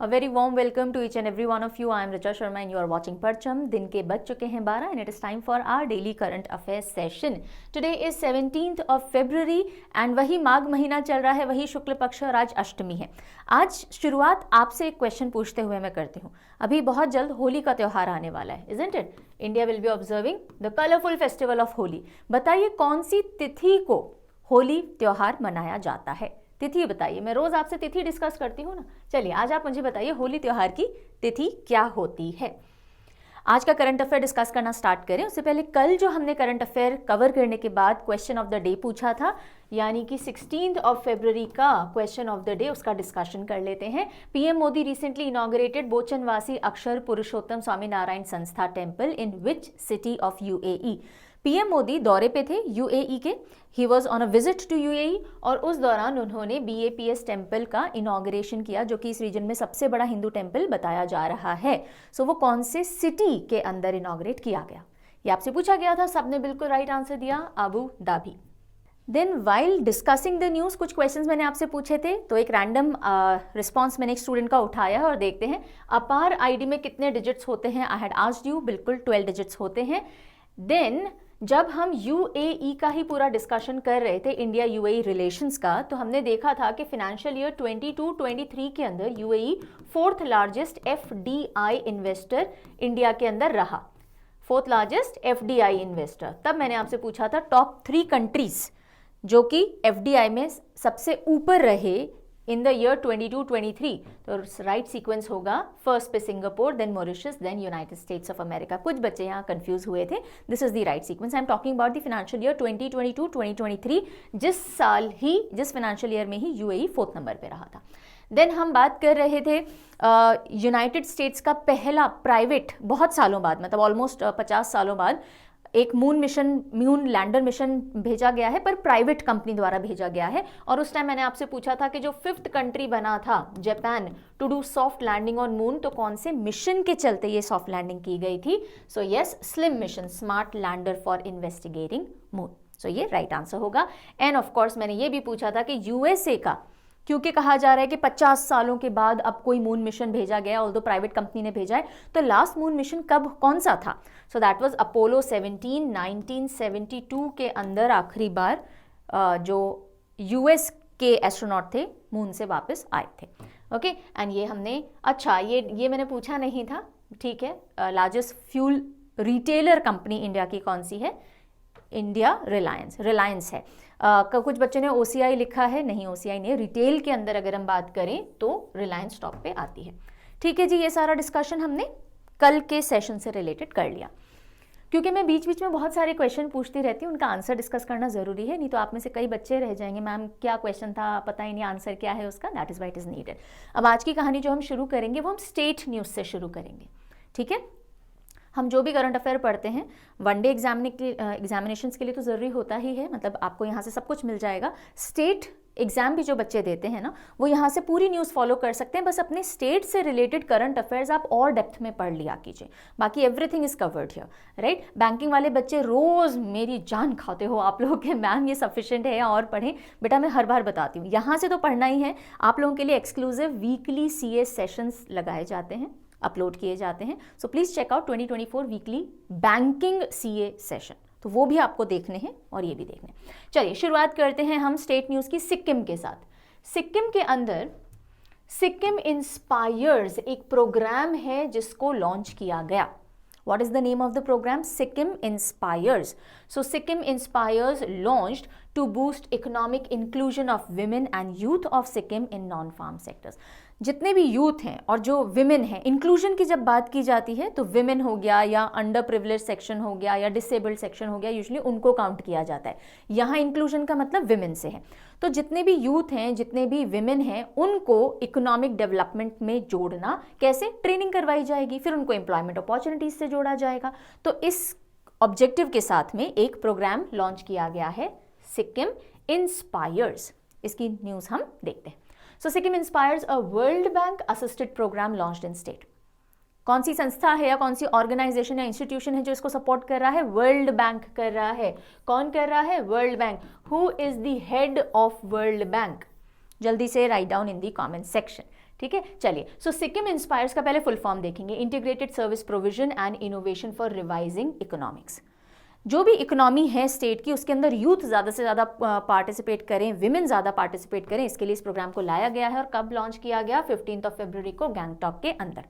A very warm welcome to each and every one of you. I am Richa Sharma and you are watching Parcham. दिन के बज चुके हैं 12 and it is time for our daily current affairs session. Today is 17th of February and वही माघ महीना चल रहा है, वही शुक्ल पक्ष और आज अष्टमी है. आज शुरुआत आपसे एक क्वेश्चन पूछते हुए मैं करती हूँ. अभी बहुत जल्द होली का त्यौहार आने वाला है, isn't it? India will be observing the colorful festival of Holi. बताइए कौन सी तिथि को होली त्यौहार मनाया जाता है? तिथि बताइए. मैं रोज आपसे तिथि डिस्कस करती हूँ ना. चलिए आज आप मुझे बताइए होली त्योहार की तिथि क्या होती है. आज का करंट अफेयर डिस्कस करना स्टार्ट करें उससे पहले कल जो हमने करंट अफेयर कवर करने के बाद क्वेश्चन ऑफ द डे पूछा था, यानी कि 16th ऑफ फरवरी का क्वेश्चन ऑफ द डे, उसका डिस्कशन कर लेते हैं. PM Modi recently inaugurated Bochasanwasi Akshar Purushottam Swami Narayan Sanstha temple in which city of UAE. PM Modi दौरे पे थे यूएई के. He was on a visit to UAE और उस दौरान उन्होंने बीएपीएस टेम्पल का इनॉग्रेशन किया, जो कि इस रीजन में सबसे बड़ा हिंदू टेम्पल बताया जा रहा है. सो वो कौन से सिटी के अंदर इनॉग्रेट किया गया, ये आपसे पूछा गया था. सबने बिल्कुल राइट आंसर दिया, Abu Dhabi. Then while discussing the news कुछ क्वेश्चंस मैंने आपसे पूछे थे, तो एक रैंडम रिस्पॉन्स मैंने एक स्टूडेंट का उठाया है और देखते हैं. अपार आईडी में कितने डिजिट्स होते हैं? I had asked you. बिल्कुल 12 डिजिट्स होते हैं. देन जब हम यूएई का ही पूरा डिस्कशन कर रहे थे, इंडिया यूएई रिलेशंस का, तो हमने देखा था कि फाइनेंशियल ईयर 22-23 के अंदर UAE 4th largest FDI investor India के अंदर रहा. 4th largest FDI investor. तब मैंने आपसे पूछा था टॉप 3 कंट्रीज जो कि एफडीआई में सबसे ऊपर रहे इन द ईयर 22-23. तो राइट सीक्वेंस होगा फर्स्ट पे Singapore, then Mauritius, then United States of America. कुछ बच्चे यहाँ कंफ्यूज हुए थे. This is the right sequence. I am talking about the financial year 2022-2023, जिस फाइनेंशियल ईयर में ही यूएई 4th नंबर पे रहा था. देन हम बात कर रहे थे यूनाइटेड स्टेट्स का पहला प्राइवेट, बहुत सालों बाद, मतलब ऑलमोस्ट 50 सालों बाद एक मून लैंडर मिशन भेजा गया है, पर प्राइवेट कंपनी द्वारा भेजा गया है. और उस टाइम मैंने आपसे पूछा था कि जो 5th कंट्री बना था Japan to do soft landing on moon, तो कौन से मिशन के चलते ये सॉफ्ट लैंडिंग की गई थी? So yes, SLIM mission, smart lander for investigating moon. So ये राइट आंसर होगा. एंड ऑफ कोर्स मैंने ये भी पूछा था कि यूएसए का, क्योंकि कहा जा रहा है कि 50 सालों के बाद अब कोई मून मिशन भेजा गया, ऑल्दो प्राइवेट कंपनी ने भेजा है, तो लास्ट मून मिशन कब, कौन सा था? सो दैट वाज अपोलो 17, 1972 के अंदर आखिरी बार जो यूएस के एस्ट्रोनॉट थे मून से वापस आए थे. ओके एंड ये हमने, अच्छा ये मैंने पूछा नहीं था, ठीक है. Largest fuel retailer company India की कौन सी है? इंडिया रिलायंस है. कुछ बच्चों ने ओसीआई लिखा है, नहीं ओसीआई नहीं है. रिटेल के अंदर अगर हम बात करें तो रिलायंस टॉप पे आती है. ठीक है जी, ये सारा डिस्कशन हमने कल के सेशन से रिलेटेड कर लिया. क्योंकि मैं बीच बीच में बहुत सारे क्वेश्चन पूछती रहती हूँ, उनका आंसर डिस्कस करना ज़रूरी है, नहीं तो आप में से कई बच्चे रह जाएंगे, मैम क्या क्वेश्चन था, पता ही नहीं आंसर क्या है उसका. That is why it is needed. अब आज की कहानी जो हम शुरू करेंगे वो हम स्टेट न्यूज़ से शुरू करेंगे. ठीक है. हम जो भी करंट अफेयर पढ़ते हैं वनडे एग्जामिनेशंस के लिए तो ज़रूरी होता ही है, मतलब आपको यहाँ से सब कुछ मिल जाएगा. स्टेट एग्जाम भी जो बच्चे देते हैं ना, वो यहाँ से पूरी न्यूज़ फॉलो कर सकते हैं. बस अपने स्टेट से रिलेटेड करंट अफेयर्स आप और डेप्थ में पढ़ लिया कीजिए, बाकी everything is covered here, right. Banking वाले बच्चे रोज़ मेरी जान खाते हो आप लोगों के, मैम ये सफिशिएंट है या और पढ़ें? बेटा मैं हर बार बताती हूँ, यहाँ से तो पढ़ना ही है. आप लोगों के लिए एक्सक्लूसिव वीकली सीए सेशंस लगाए जाते हैं, अपलोड किए जाते हैं. So please check out 2024 weekly banking CA session, तो वो भी आपको देखने हैं और ये भी देखने हैं. चलिए शुरुआत करते हैं हम स्टेट न्यूज़ की सिक्किम के साथ. सिक्किम के अंदर सिक्किम इंस्पायर्स एक प्रोग्राम है जिसको लॉन्च किया गया. What is the name of the program? Sikkim Inspires. So Sikkim Inspires launched to boost economic inclusion of women and youth of Sikkim in non-farm sectors. जितने भी यूथ हैं और जो विमेन हैं, इंक्लूजन की जब बात की जाती है तो विमेन हो गया या अंडर प्रिविलेज सेक्शन हो गया या डिसेबल्ड सेक्शन हो गया, यूजुअली उनको काउंट किया जाता है. यहाँ इंक्लूजन का मतलब विमेन से है. तो जितने भी यूथ हैं, जितने भी विमेन हैं, उनको इकोनॉमिक डेवलपमेंट में जोड़ना, कैसे? ट्रेनिंग करवाई जाएगी, फिर उनको एम्प्लॉयमेंट अपॉर्चुनिटीज से जोड़ा जाएगा. तो इस ऑब्जेक्टिव के साथ में एक प्रोग्राम लॉन्च किया गया है, सिक्किम इंस्पायर्स. इसकी न्यूज़ हम देखते हैं. So Sikkim Inspires, a World Bank assisted program launched in state. कौन सी संस्था है या कौन सी ऑर्गेनाइजेशन या इंस्टीट्यूशन है जो इसको सपोर्ट कर रहा है? वर्ल्ड बैंक कर रहा है. कौन कर रहा है? World bank. Who is the head of world bank? जल्दी से write down in the comment section. ठीक है, चलिए। सो सिक्किम इंस्पायर्स का पहले फुल फॉर्म देखेंगे, integrated service provision and innovation for revising economics. जो भी इकोनॉमी है स्टेट की, उसके अंदर यूथ ज़्यादा से ज़्यादा पार्टिसिपेट करें, विमेन ज़्यादा पार्टिसिपेट करें, इसके लिए इस प्रोग्राम को लाया गया है। और कब लॉन्च किया गया? 15 फरवरी को गैंगटॉक के अंदर।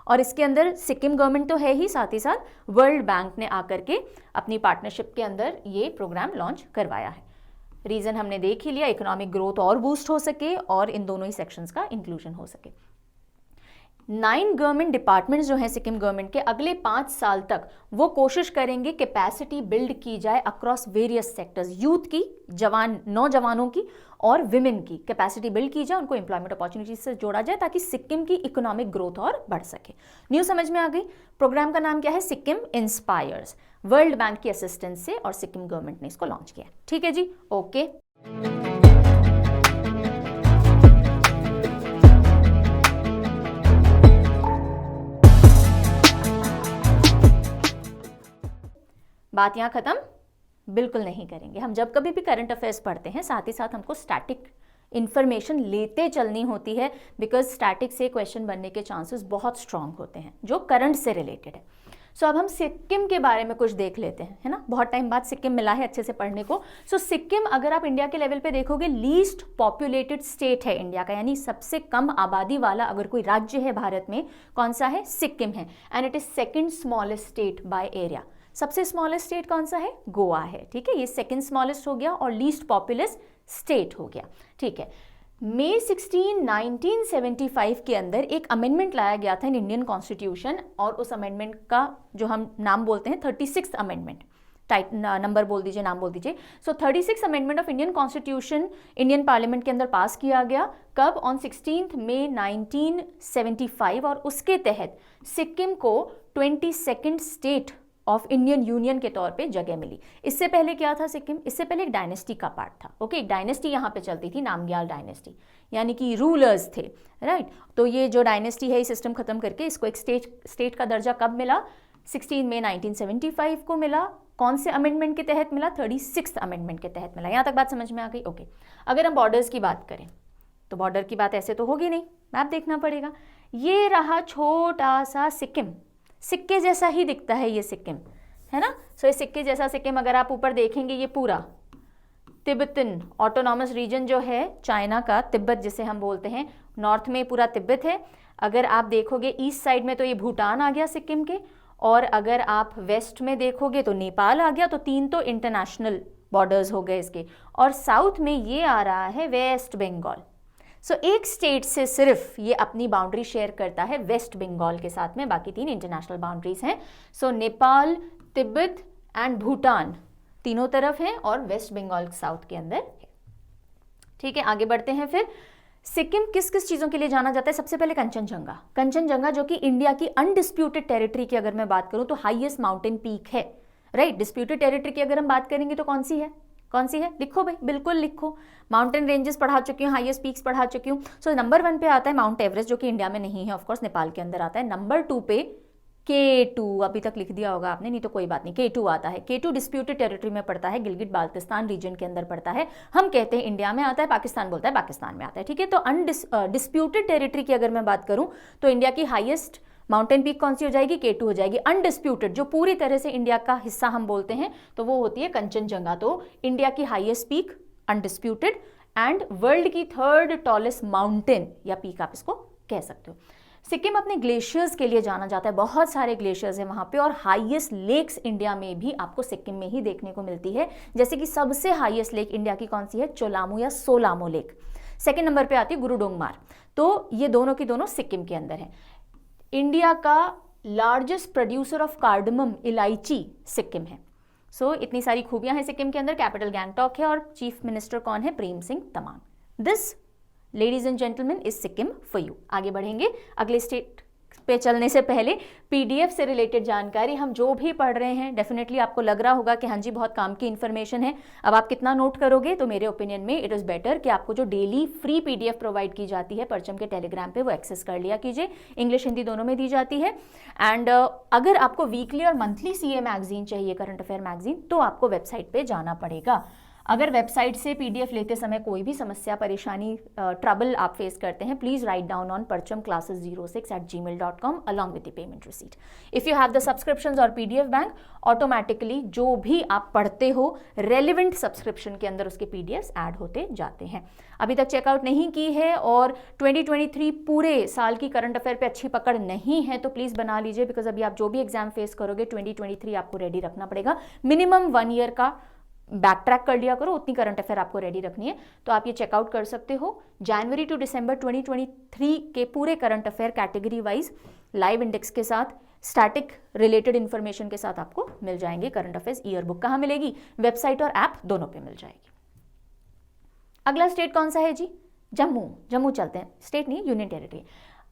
और इसके अंदर सिक्किम गवर्नमेंट तो है ही, साथ वर्ल्ड बैंक ने आकर के अपनी पार्टनरशिप के अंदर ये प्रोग्राम लॉन्च करवाया है। रीज़न हमने देख ही लिया, इकोनॉमिक ग्रोथ और बूस्ट हो सके और इन दोनों ही सेक्शंस का इंक्लूजन हो सके। 9 गवर्नमेंट डिपार्टमेंट्स जो हैं सिक्किम गवर्नमेंट के, अगले 5 साल तक वो कोशिश करेंगे कैपेसिटी बिल्ड की जाए अक्रॉस वेरियस सेक्टर्स, यूथ की, नौजवानों की और विमेन की कैपेसिटी बिल्ड की जाए, उनको एम्प्लॉयमेंट अपॉर्चुनिटीज से जोड़ा जाए ताकि सिक्किम की इकोनॉमिक ग्रोथ और बढ़ सके। न्यूज़ समझ में आ गई? प्रोग्राम का नाम क्या है? सिक्किम इंस्पायर्स। वर्ल्ड बैंक की असिस्टेंस से और सिक्किम गवर्नमेंट ने इसको लॉन्च किया। ठीक है जी, ओके। बात यहाँ खत्म? बिल्कुल नहीं करेंगे। हम जब कभी भी करंट अफेयर्स पढ़ते हैं, साथ ही साथ हमको स्टैटिक इन्फॉर्मेशन लेते चलनी होती है, बिकॉज स्टैटिक से क्वेश्चन बनने के चांसेस बहुत स्ट्रांग होते हैं जो करंट से रिलेटेड है। सो अब हम सिक्किम के बारे में कुछ देख लेते हैं, है ना। बहुत टाइम बाद सिक्किम मिला है अच्छे से पढ़ने को। सो सिक्किम अगर आप इंडिया के लेवल पे देखोगे, लीस्ट पॉपुलेटेड स्टेट है इंडिया का, यानी सबसे कम आबादी वाला अगर कोई राज्य है भारत में, कौन सा है? सिक्किम है। And it is second smallest state by area. सबसे स्मॉलेस्ट स्टेट कौन सा है? गोवा है। ठीक है, ये सेकंड स्मॉलेस्ट हो गया और लीस्ट पॉपुलस स्टेट हो गया। ठीक है, मई 16, 1975 के अंदर एक अमेंडमेंट लाया गया था इन इंडियन कॉन्स्टिट्यूशन, और उस अमेंडमेंट का जो हम नाम बोलते हैं 36th अमेंडमेंट, नंबर बोल दीजिए, नाम बोल दीजिए। सो 36th amendment of Indian constitution Indian parliament के अंदर पास किया गया। कब? ऑन 16 मई 1975। और उसके तहत सिक्किम को 22nd state of Indian union के तौर पे जगह मिली। इससे पहले क्या था सिक्किम? इससे पहले एक डायनेस्टी का पार्ट था। ओके, एक डायनेस्टी यहाँ पे चलती थी, नामग्याल डायनेस्टी, यानी कि रूलर्स थे, राइट। तो ये जो डायनेस्टी है, ये सिस्टम खत्म करके इसको एक स्टेट का दर्जा कब मिला? 16 मई 1975 को मिला। कौन से अमेंडमेंट के तहत मिला? 36th अमेंडमेंट के तहत मिला। यहाँ तक बात समझ में आ गई? ओके। अगर हम बॉर्डर्स की बात करें तो बॉर्डर की बात ऐसे तो होगी नहीं, मैप देखना पड़ेगा। ये रहा छोटा सा सिक्किम, सिक्के जैसा ही दिखता है ये सिक्किम, है ना। सो ये सिक्के जैसा सिक्किम अगर आप ऊपर देखेंगे, ये पूरा तिब्बतन ऑटोनॉमस रीजन जो है चाइना का, तिब्बत जिसे हम बोलते हैं, नॉर्थ में पूरा तिब्बत है। अगर आप देखोगे ईस्ट साइड में तो ये भूटान आ गया सिक्किम के, और अगर आप वेस्ट में देखोगे तो नेपाल आ गया। तो 3 तो इंटरनेशनल बॉर्डर्स हो गए इसके। और साउथ में ये आ रहा है वेस्ट बंगाल। सो एक स्टेट से सिर्फ ये अपनी बाउंड्री शेयर करता है वेस्ट बंगाल के साथ में, बाकी 3 इंटरनेशनल बाउंड्रीज हैं। सो नेपाल, तिब्बत एंड भूटान तीनों तरफ हैं और वेस्ट बंगाल साउथ के अंदर है। ठीक है, आगे बढ़ते हैं। फिर सिक्किम किस किस चीज़ों के लिए जाना जाता है? सबसे पहले कंचनजंगा। कंचनजंगा जो कि इंडिया की अनडिस्प्यूटेड टेरिटरी की अगर मैं बात करूं तो हाईएस्ट माउंटेन पीक है, राइट। डिस्प्यूटेड टेरिटरी की अगर हम बात करेंगे तो कौन सी है? कौन सी है? लिखो भाई, बिल्कुल लिखो। माउंटेन रेंजेस पढ़ा चुकी हूँ, हाईएस्ट पीक्स पढ़ा चुकी हूँ। सो नंबर 1 पे आता है माउंट एवरेस्ट, जो कि इंडिया में नहीं है, ऑफकोर्स नेपाल के अंदर आता है। नंबर 2 पे K2, अभी तक लिख दिया होगा आपने, नहीं तो कोई बात नहीं, K2 आता है। K2 डिस्प्यूटेड टेरिटरी में पड़ता है, गिलगिट बाल्टिस्तान रीजन के अंदर पड़ता है। हम कहते हैं इंडिया में आता है, पाकिस्तान बोलता है पाकिस्तान में आता है। ठीक है, तो डिस्प्यूटेड टेरिटरी की अगर मैं बात करूं तो इंडिया की हाईएस्ट माउंटेन पीक कौन सी हो जाएगी? K2 हो जाएगी। अनडिस्प्यूटेड जो पूरी तरह से इंडिया का हिस्सा हम बोलते हैं तो वो होती है कंचनजंगा। तो इंडिया की highest peak undisputed and world की 3rd टॉलेस्ट माउंटेन या पीक आप इसको कह सकते हो। सिक्किम अपने ग्लेशियर्स के लिए जाना जाता है, बहुत सारे ग्लेशियर्स हैं वहाँ पे, और हाईएस्ट लेक्स इंडिया में भी आपको सिक्किम में ही देखने को मिलती है। जैसे कि सबसे हाईएस्ट लेक इंडिया की कौन सी है? चोलामू या सोलामो लेक। सेकेंड नंबर पे आती है गुरुडोंगमार। तो ये दोनों की दोनों सिक्किम के अंदर है। इंडिया का लार्जेस्ट प्रोड्यूसर ऑफ कार्डमम, इलायची, सिक्किम है। सो इतनी सारी खूबियां हैं सिक्किम के अंदर। कैपिटल गैंगटॉक है और चीफ मिनिस्टर कौन है? Prem Singh Tamang. This ladies and gentleman is Sikkim for you. आगे बढ़ेंगे। अगले स्टेट पे चलने से पहले पीडीएफ से रिलेटेड जानकारी, हम जो भी पढ़ रहे हैं डेफिनेटली आपको लग रहा होगा कि हाँ जी बहुत काम की इन्फॉर्मेशन है। अब आप कितना नोट करोगे? तो मेरे ओपिनियन में इट इज़ बेटर कि आपको जो डेली फ्री पीडीएफ प्रोवाइड की जाती है परचम के टेलीग्राम पे, वो एक्सेस कर लिया कीजिए। इंग्लिश हिंदी दोनों में दी जाती है। एंड अगर आपको वीकली और मंथली सीए मैगजीन चाहिए, करंट अफेयर मैगजीन, तो आपको वेबसाइट पर जाना पड़ेगा। अगर वेबसाइट से पीडीएफ लेते समय कोई भी समस्या, परेशानी, ट्रबल आप फेस करते हैं, please write down on parchamclasses06@gmail.com along with the payment receipt. If you have the subscriptions और पीडीएफ बैंक, ऑटोमेटिकली जो भी आप पढ़ते हो रेलिवेंट सब्सक्रिप्शन के अंदर उसके पीडीएफ्स ऐड होते जाते हैं। अभी तक चेकआउट नहीं की है और 2023 पूरे साल की करंट अफेयर पे अच्छी पकड़ नहीं है तो प्लीज़ बना लीजिए, बिकॉज अभी आप जो भी एग्जाम फेस करोगे 2023 आपको रेडी रखना पड़ेगा। मिनिमम 1 ईयर का बैक ट्रैक कर लिया करो, उतनी करंट अफेयर आपको रेडी रखनी है। तो आप ये चेकआउट कर सकते हो। जनवरी टू दिसंबर 2023 के पूरे current affair category wise live index के साथ, स्टैटिक रिलेटेड इन्फॉर्मेशन के साथ आपको मिल जाएंगे करंट अफेयर्स ईयर बुक। कहाँ मिलेगी? वेबसाइट और ऐप दोनों पे मिल जाएगी। अगला स्टेट कौन सा है जी? जम्मू। जम्मू चलते हैं, स्टेट नहीं यूनियन टेरिटरी।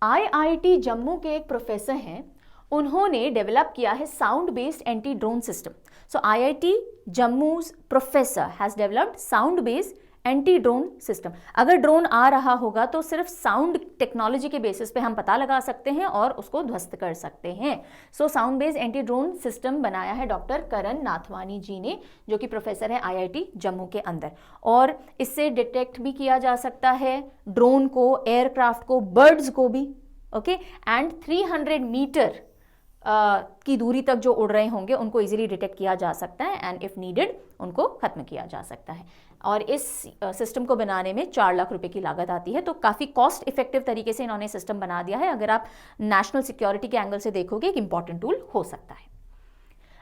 आईआईटी जम्मू के एक प्रोफेसर हैं, उन्होंने डेवलप किया है sound based anti drone system. So IIT Jammu's professor has developed sound based anti drone system. अगर ड्रोन आ रहा होगा तो सिर्फ साउंड टेक्नोलॉजी के बेसिस पे हम पता लगा सकते हैं और उसको ध्वस्त कर सकते हैं। So sound based anti drone system बनाया है डॉक्टर करण नाथवानी जी ने, जो कि प्रोफेसर है आईआईटी जम्मू के अंदर। और इससे डिटेक्ट भी किया जा सकता है ड्रोन को, एयरक्राफ्ट को, बर्ड्स को भी। ओके, एंड 300 मीटर की दूरी तक जो उड़ रहे होंगे उनको इजीली डिटेक्ट किया जा सकता है एंड इफ नीडेड उनको खत्म किया जा सकता है। और इस सिस्टम को बनाने में 4 लाख रुपए की लागत आती है। तो काफ़ी कॉस्ट इफेक्टिव तरीके से इन्होंने सिस्टम बना दिया है। अगर आप नेशनल सिक्योरिटी के एंगल से देखोगे एक इंपॉर्टेंट टूल हो सकता है।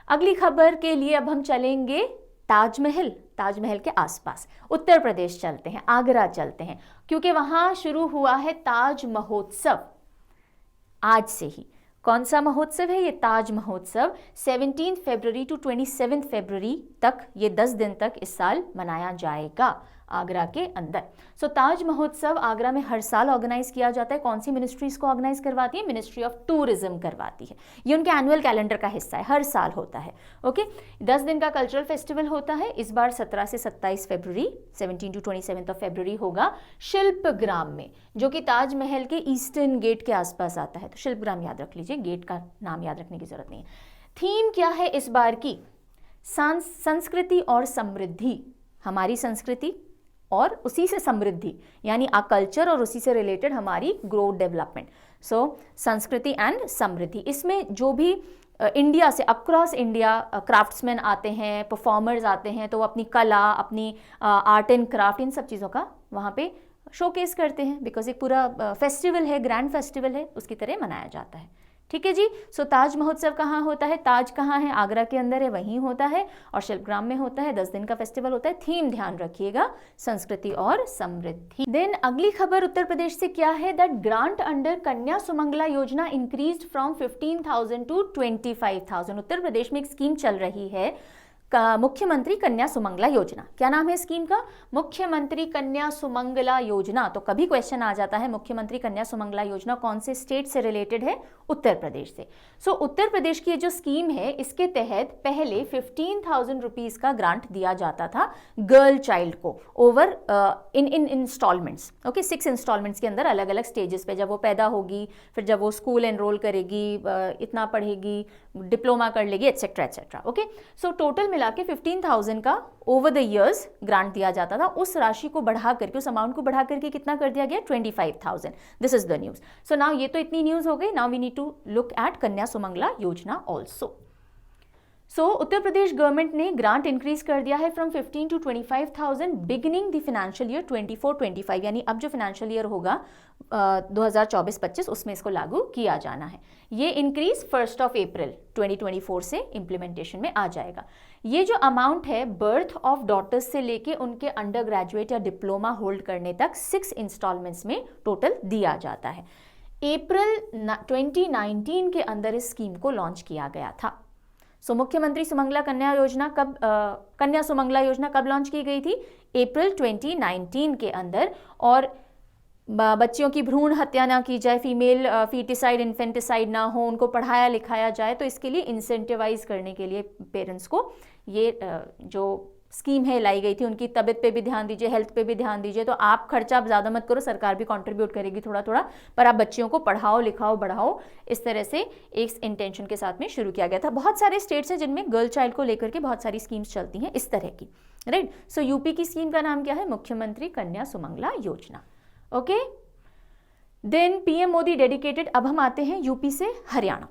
अगली खबर के लिए अब हम चलेंगे ताजमहल। ताजमहल के आसपास उत्तर प्रदेश चलते हैं, आगरा चलते हैं, क्योंकि वहां शुरू हुआ है ताज महोत्सव आज से ही। कौन सा महोत्सव है ये? ताज महोत्सव 17 फरवरी टू 27 फरवरी तक, ये 10 दिन तक इस साल मनाया जाएगा आगरा के अंदर। सो ताज महोत्सव आगरा में हर साल ऑर्गेनाइज किया जाता है। कौन सी मिनिस्ट्री इसको ऑर्गेनाइज करवाती है? मिनिस्ट्री ऑफ टूरिज्म करवाती है। ये उनके एनुअल कैलेंडर का हिस्सा है, हर साल होता है। ओके, 10 दिन का कल्चरल फेस्टिवल होता है। इस बार 17 से 27 फरवरी, 17 टू 27 फरवरी होगा शिल्पग्राम में, जो कि ताजमहल के ईस्टर्न गेट के आसपास आता है। तो शिल्पग्राम याद रख लीजिए, गेट का नाम याद रखने की जरूरत नहीं है। थीम क्या है इस बार की? संस्कृति और समृद्धि। हमारी संस्कृति और उसी से समृद्धि, यानी आ कल्चर और उसी से रिलेटेड हमारी ग्रोथ डेवलपमेंट। सो संस्कृति एंड समृद्धि। इसमें जो भी इंडिया से, अक्रॉस इंडिया क्राफ्ट्समैन आते हैं, परफॉर्मर्स आते हैं, तो वो अपनी कला, अपनी आर्ट एंड क्राफ्ट, इन सब चीज़ों का वहाँ पे शोकेस करते हैं, बिकॉज एक पूरा फेस्टिवल है, ग्रैंड फेस्टिवल है, उसकी तरह मनाया जाता है। ठीक है जी। सो ताज महोत्सव कहाँ होता है? ताज कहाँ है? आगरा के अंदर है, वहीं होता है। और शिल्पग्राम में होता है। 10 दिन का फेस्टिवल होता है। थीम ध्यान रखिएगा, संस्कृति और समृद्धि। देन अगली खबर उत्तर प्रदेश से क्या है? That grant under Kanya Sumangala योजना increased from 15,000 to 25,000। Uttar Pradesh में एक स्कीम चल रही है, मुख्यमंत्री कन्या सुमंगला योजना। क्या नाम है स्कीम का? मुख्यमंत्री कन्या सुमंगला योजना। तो कभी क्वेश्चन आ जाता है मुख्यमंत्री कन्या सुमंगला योजना कौन से स्टेट से रिलेटेड है? उत्तर प्रदेश से। सो उत्तर प्रदेश की ये जो स्कीम है, इसके तहत पहले 15,000 रुपीज का ग्रांट दिया जाता था गर्ल चाइल्ड को over in instalments. Okay, 6 instalments के अंदर अलग अलग स्टेजेस पे, जब वो पैदा होगी, फिर जब वो स्कूल एनरोल करेगी, इतना पढ़ेगी, डिप्लोमा कर लेगी, etcetera etcetera. Okay, so total मिला के 15,000 का ओवर द इयर्स ग्रांट दिया जाता था। उस राशि को बढ़ा करके, उस अमाउंट को बढ़ा करके कितना कर दिया गया? 25,000। This is the news. So now ये तो इतनी न्यूज हो गई। Now we need to look at Kanya Sumangala Yojana also. So Uttar Pradesh government ने ग्रांट इंक्रीज कर दिया है from 15 to 25,000 beginning the financial year 24-25, यानी अब जो फाइनेंशियल ईयर होगा 2024-25 उसमें इसको लागू किया जाना है। ये इंक्रीज 1 अप्रैल 2024 से इम्प्लीमेंटेशन में आ जाएगा। ये जो अमाउंट है बर्थ ऑफ डॉटर्स से लेके उनके अंडर ग्रेजुएट या डिप्लोमा होल्ड करने तक 6 इंस्टॉलमेंट्स में टोटल दिया जाता है। अप्रैल 2019 के अंदर इस स्कीम को लॉन्च किया गया था। सो मुख्यमंत्री सुमंगला कन्या योजना कब कन्या सुमंगला योजना कब लॉन्च की गई थी? अप्रैल 2019 के अंदर। और बच्चियों की भ्रूण हत्या ना की जाए, फीमेल फीटिसाइड इन्फेंटिसाइड ना हो, उनको पढ़ाया लिखाया जाए, तो इसके लिए इंसेंटिवाइज करने के लिए पेरेंट्स को ये जो स्कीम है लाई गई थी। उनकी तबीयत पे भी ध्यान दीजिए, हेल्थ पे भी ध्यान दीजिए। तो आप खर्चा ज़्यादा मत करो, सरकार भी कंट्रीब्यूट करेगी थोड़ा थोड़ा, पर आप बच्चियों को पढ़ाओ लिखाओ बढ़ाओ, इस तरह से एक इंटेंशन के साथ में शुरू किया गया था। बहुत सारे स्टेट्स हैं जिनमें गर्ल चाइल्ड को लेकर के बहुत सारी स्कीम्स चलती हैं इस तरह की। राइट। सो यूपी की स्कीम का नाम क्या है? मुख्यमंत्री कन्या सुमंगला योजना। Okay, then PM Modi dedicated, अब हम आते हैं यूपी से Haryana.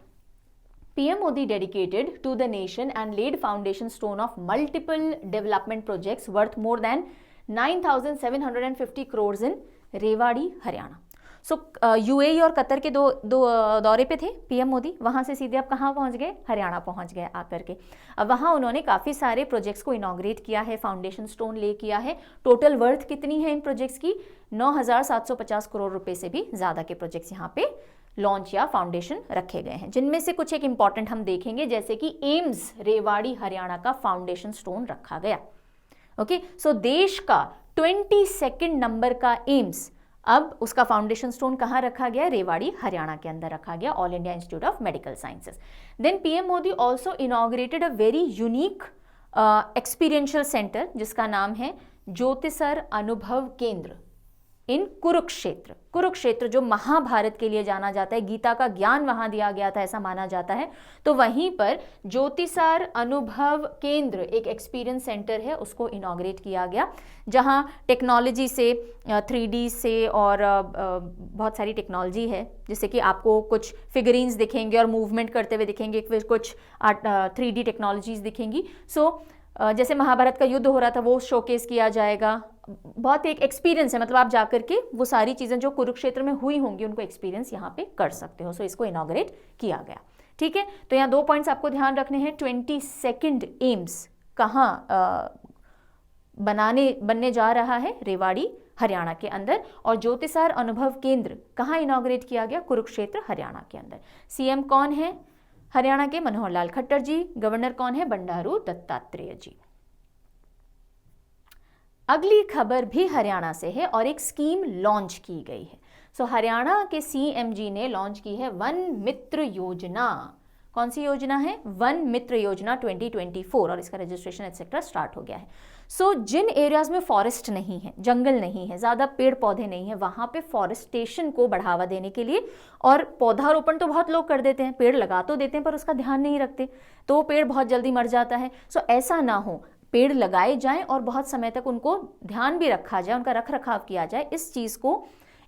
PM Modi dedicated to the nation and laid foundation stone of multiple development projects worth more than 9,750 crores in Rewari, Haryana. So UAE और कतर के दो दौरे पे थे पीएम मोदी, वहां से सीधे अब कहाँ पहुंच गए? हरियाणा पहुंच गए आकर के। अब वहां उन्होंने काफ़ी सारे प्रोजेक्ट्स को इनॉग्रेट किया है, फाउंडेशन स्टोन ले किया है। टोटल वर्थ कितनी है इन प्रोजेक्ट्स की? 9,750 करोड़ रुपए से भी ज़्यादा के प्रोजेक्ट्स यहाँ पे लॉन्च या फाउंडेशन रखे गए हैं, जिनमें से कुछ एक इंपॉर्टेंट हम देखेंगे, जैसे कि एम्स रेवाड़ी हरियाणा का फाउंडेशन स्टोन रखा गया। ओके, सो देश का 22 नंबर का एम्स, अब उसका फाउंडेशन स्टोन कहाँ रखा गया? रेवाड़ी हरियाणा के अंदर रखा गया, All India Institute of Medical Sciences. Then PM Modi also inaugurated a very unique experiential centre जिसका नाम है ज्योतिसर अनुभव केंद्र इन कुरुक्षेत्र। कुरुक्षेत्र जो महाभारत के लिए जाना जाता है, गीता का ज्ञान वहां दिया गया था ऐसा माना जाता है, तो वहीं पर ज्योतिसार अनुभव केंद्र एक एक्सपीरियंस सेंटर है, उसको इनॉग्रेट किया गया, जहां टेक्नोलॉजी से 3D से और बहुत सारी टेक्नोलॉजी है, जैसे कि आपको कुछ फिगरीन्स दिखेंगे और मूवमेंट करते हुए दिखेंगे, फिर कुछ 3D टेक्नोलॉजीज दिखेंगी। सो जैसे महाभारत का युद्ध हो रहा था वो शोकेस किया जाएगा। बहुत एक एक्सपीरियंस है, मतलब आप जाकर के वो सारी चीज़ें जो कुरुक्षेत्र में हुई होंगी उनको एक्सपीरियंस यहाँ पे कर सकते हो। सो इसको इनॉग्रेट किया गया। ठीक है, तो यहाँ 2 पॉइंट्स आपको ध्यान रखने हैं। 22 एम्स कहाँ बनने जा रहा है? रेवाड़ी हरियाणा के अंदर। और ज्योतिसार अनुभव केंद्र कहाँ इनॉग्रेट किया गया? कुरुक्षेत्र हरियाणा के अंदर। सीएम कौन है हरियाणा के? मनोहर लाल खट्टर जी। गवर्नर कौन है? बंडारू दत्तात्रेय जी। अगली खबर भी हरियाणा से है और एक स्कीम लॉन्च की गई है। सो हरियाणा के सीएम जी ने लॉन्च की है वन मित्र योजना। कौन सी योजना है? वन मित्र योजना 2024, और इसका रजिस्ट्रेशन एक्सेट्रा स्टार्ट हो गया है। सो जिन एरियाज में फॉरेस्ट नहीं है, जंगल नहीं है, ज़्यादा पेड़ पौधे नहीं है, वहाँ पे फॉरेस्टेशन को बढ़ावा देने के लिए, और पौधारोपण तो बहुत लोग कर देते हैं, पेड़ लगा तो देते हैं पर उसका ध्यान नहीं रखते, तो वो पेड़ बहुत जल्दी मर जाता है। सो ऐसा ना हो, पेड़ लगाए जाएं और बहुत समय तक उनको ध्यान भी रखा जाए, उनका रख रखाव किया जाए। इस चीज़ को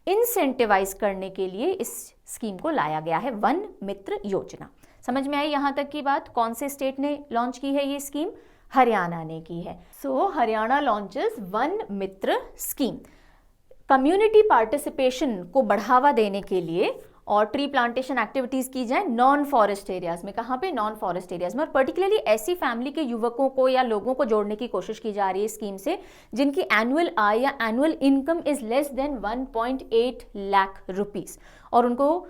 इंसेंटिवाइज करने के लिए इस स्कीम को लाया गया है, वन मित्र योजना। समझ में आई यहाँ तक की बात? कौन से स्टेट ने लॉन्च की है ये स्कीम? हरियाणा ने की है। सो Haryana launches one Mitra scheme. Community participation को बढ़ावा देने के लिए और ट्री प्लांटेशन एक्टिविटीज की जाए नॉन फॉरेस्ट एरियाज में। कहाँ पे? नॉन फॉरेस्ट एरियाज में। और पर्टिकुलरली ऐसी फैमिली के युवकों को या लोगों को जोड़ने की कोशिश की जा रही है स्कीम से जिनकी एनुअल आय या annual income is less than 1.8 lakh rupees, और उनको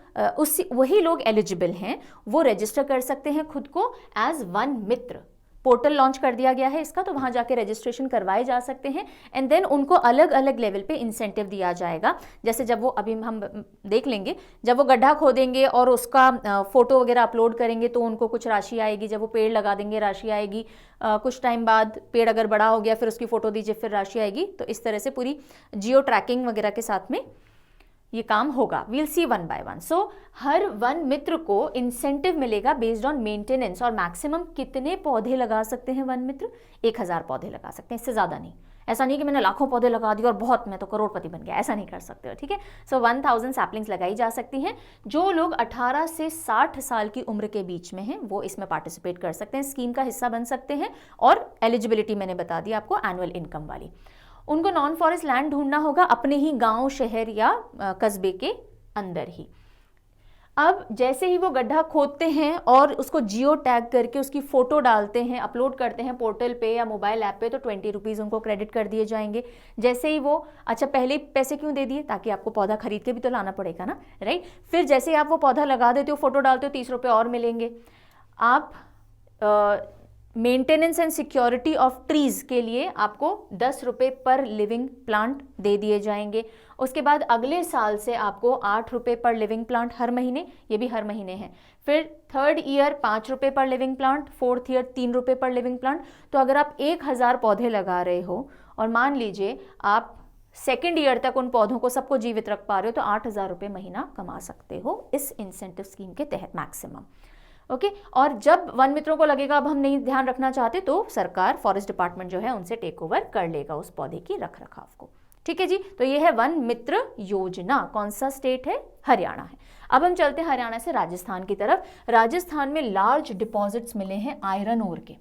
वही लोग एलिजिबल हैं, वो रजिस्टर कर सकते हैं खुद को एज वन मित्र। पोर्टल लॉन्च कर दिया गया है इसका, तो वहां जाके रजिस्ट्रेशन करवाए जा सकते हैं एंड देन उनको अलग अलग लेवल पे इंसेंटिव दिया जाएगा। जैसे जब वो, अभी हम देख लेंगे, जब वो गड्ढा खोदेंगे और उसका फोटो वगैरह अपलोड करेंगे तो उनको कुछ राशि आएगी, जब वो पेड़ लगा देंगे राशि आएगी, कुछ टाइम बाद पेड़ अगर बड़ा हो गया फिर उसकी फोटो दीजिए फिर राशि आएगी। तो इस तरह से पूरी जियो ट्रैकिंग वगैरह के साथ में ये काम होगा। We'll see one by one. So हर वन मित्र को इंसेंटिव मिलेगा बेस्ड ऑन मेंटेनेंस, और मैक्सिमम कितने पौधे लगा सकते हैं वन मित्र? 1000 पौधे लगा सकते हैं, इससे ज़्यादा नहीं। ऐसा नहीं कि मैंने लाखों पौधे लगा दिए और बहुत, मैं तो करोड़पति बन गया, ऐसा नहीं कर सकते हो। ठीक है, सो 1000 सैपलिंग्स लगाई जा सकती हैं। जो लोग 18 से 60 साल की उम्र के बीच में हैं वो इसमें पार्टिसिपेट कर सकते हैं, स्कीम का हिस्सा बन सकते हैं, और एलिजिबिलिटी मैंने बता दी आपको एनुअल इनकम वाली। उनको नॉन फॉरेस्ट लैंड ढूंढना होगा अपने ही गांव, शहर या कस्बे के अंदर ही। अब जैसे ही वो गड्ढा खोदते हैं और उसको जियो टैग करके उसकी फोटो डालते हैं, अपलोड करते हैं पोर्टल पे या मोबाइल ऐप पे, तो 20 रुपीज़ उनको क्रेडिट कर दिए जाएंगे। जैसे ही वो, अच्छा पहले पैसे क्यों दे दिए? ताकि आपको पौधा खरीद के भी तो लाना पड़ेगा ना, राइट। फिर जैसे ही आप वो पौधा लगा देते हो, फोटो डालते हो, 30 रुपये और मिलेंगे। आप maintenance and security of trees के लिए आपको 10 रुपये पर लिविंग प्लांट दे दिए जाएंगे। उसके बाद अगले साल से आपको 8 रुपये पर लिविंग प्लांट हर महीने, ये भी हर महीने है। फिर 3rd ईयर 5 रुपये पर लिविंग प्लांट, 4th ईयर 3 रुपये पर लिविंग प्लांट। तो अगर आप 1000 पौधे लगा रहे हो और मान लीजिए आप 2nd ईयर तक उन पौधों को सबको जीवित रख पा रहे हो, तो 8000 रुपये महीना कमा सकते हो इस इंसेंटिव स्कीम के तहत मैक्सिमम। ओके और जब वन मित्रों को लगेगा अब हम नहीं ध्यान रखना चाहते तो सरकार फॉरेस्ट डिपार्टमेंट जो है उनसे टेक ओवर कर लेगा उस पौधे की रख रखाव को। ठीक है जी, तो ये है वन मित्र योजना। कौन सा स्टेट है? हरियाणा है। अब हम चलते हैं हरियाणा से राजस्थान की तरफ। राजस्थान में लार्ज डिपॉजिट्स मिले हैं आयरन ओर के।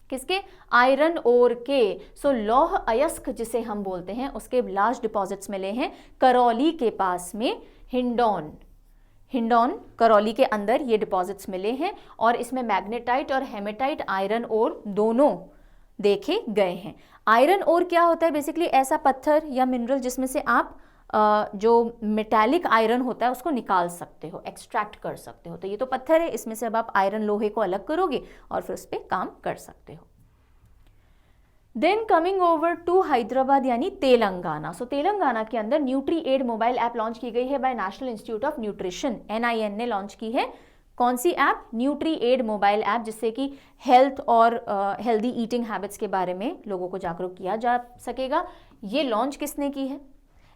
किसके? आयरन ओर के। सो लौह अयस्क जिसे हम बोलते हैं उसके लार्ज डिपॉजिट्स मिले हैं करौली के पास में, हिंडौन करौली के अंदर ये डिपॉजिट्स मिले हैं और इसमें मैग्नेटाइट और हेमेटाइट आयरन ओर दोनों देखे गए हैं। आयरन ओर क्या होता है? बेसिकली ऐसा पत्थर या मिनरल जिसमें से आप जो मेटालिक आयरन होता है उसको निकाल सकते हो, एक्सट्रैक्ट कर सकते हो। तो ये तो पत्थर है, इसमें से अब आप आयरन लोहे को अलग करोगे और फिर उस पर काम कर सकते हो। Then coming over to Hyderabad यानी तेलंगाना। सो तेलंगाना के अंदर Nutri Aid mobile app launch की गई है by National Institute of Nutrition, NIN ने लॉन्च की है। कौन सी app? Nutri Aid mobile app, जिससे कि हेल्थ और हेल्दी ईटिंग हैबिट्स के बारे में लोगों को जागरूक किया जा सकेगा। ये लॉन्च किसने की है?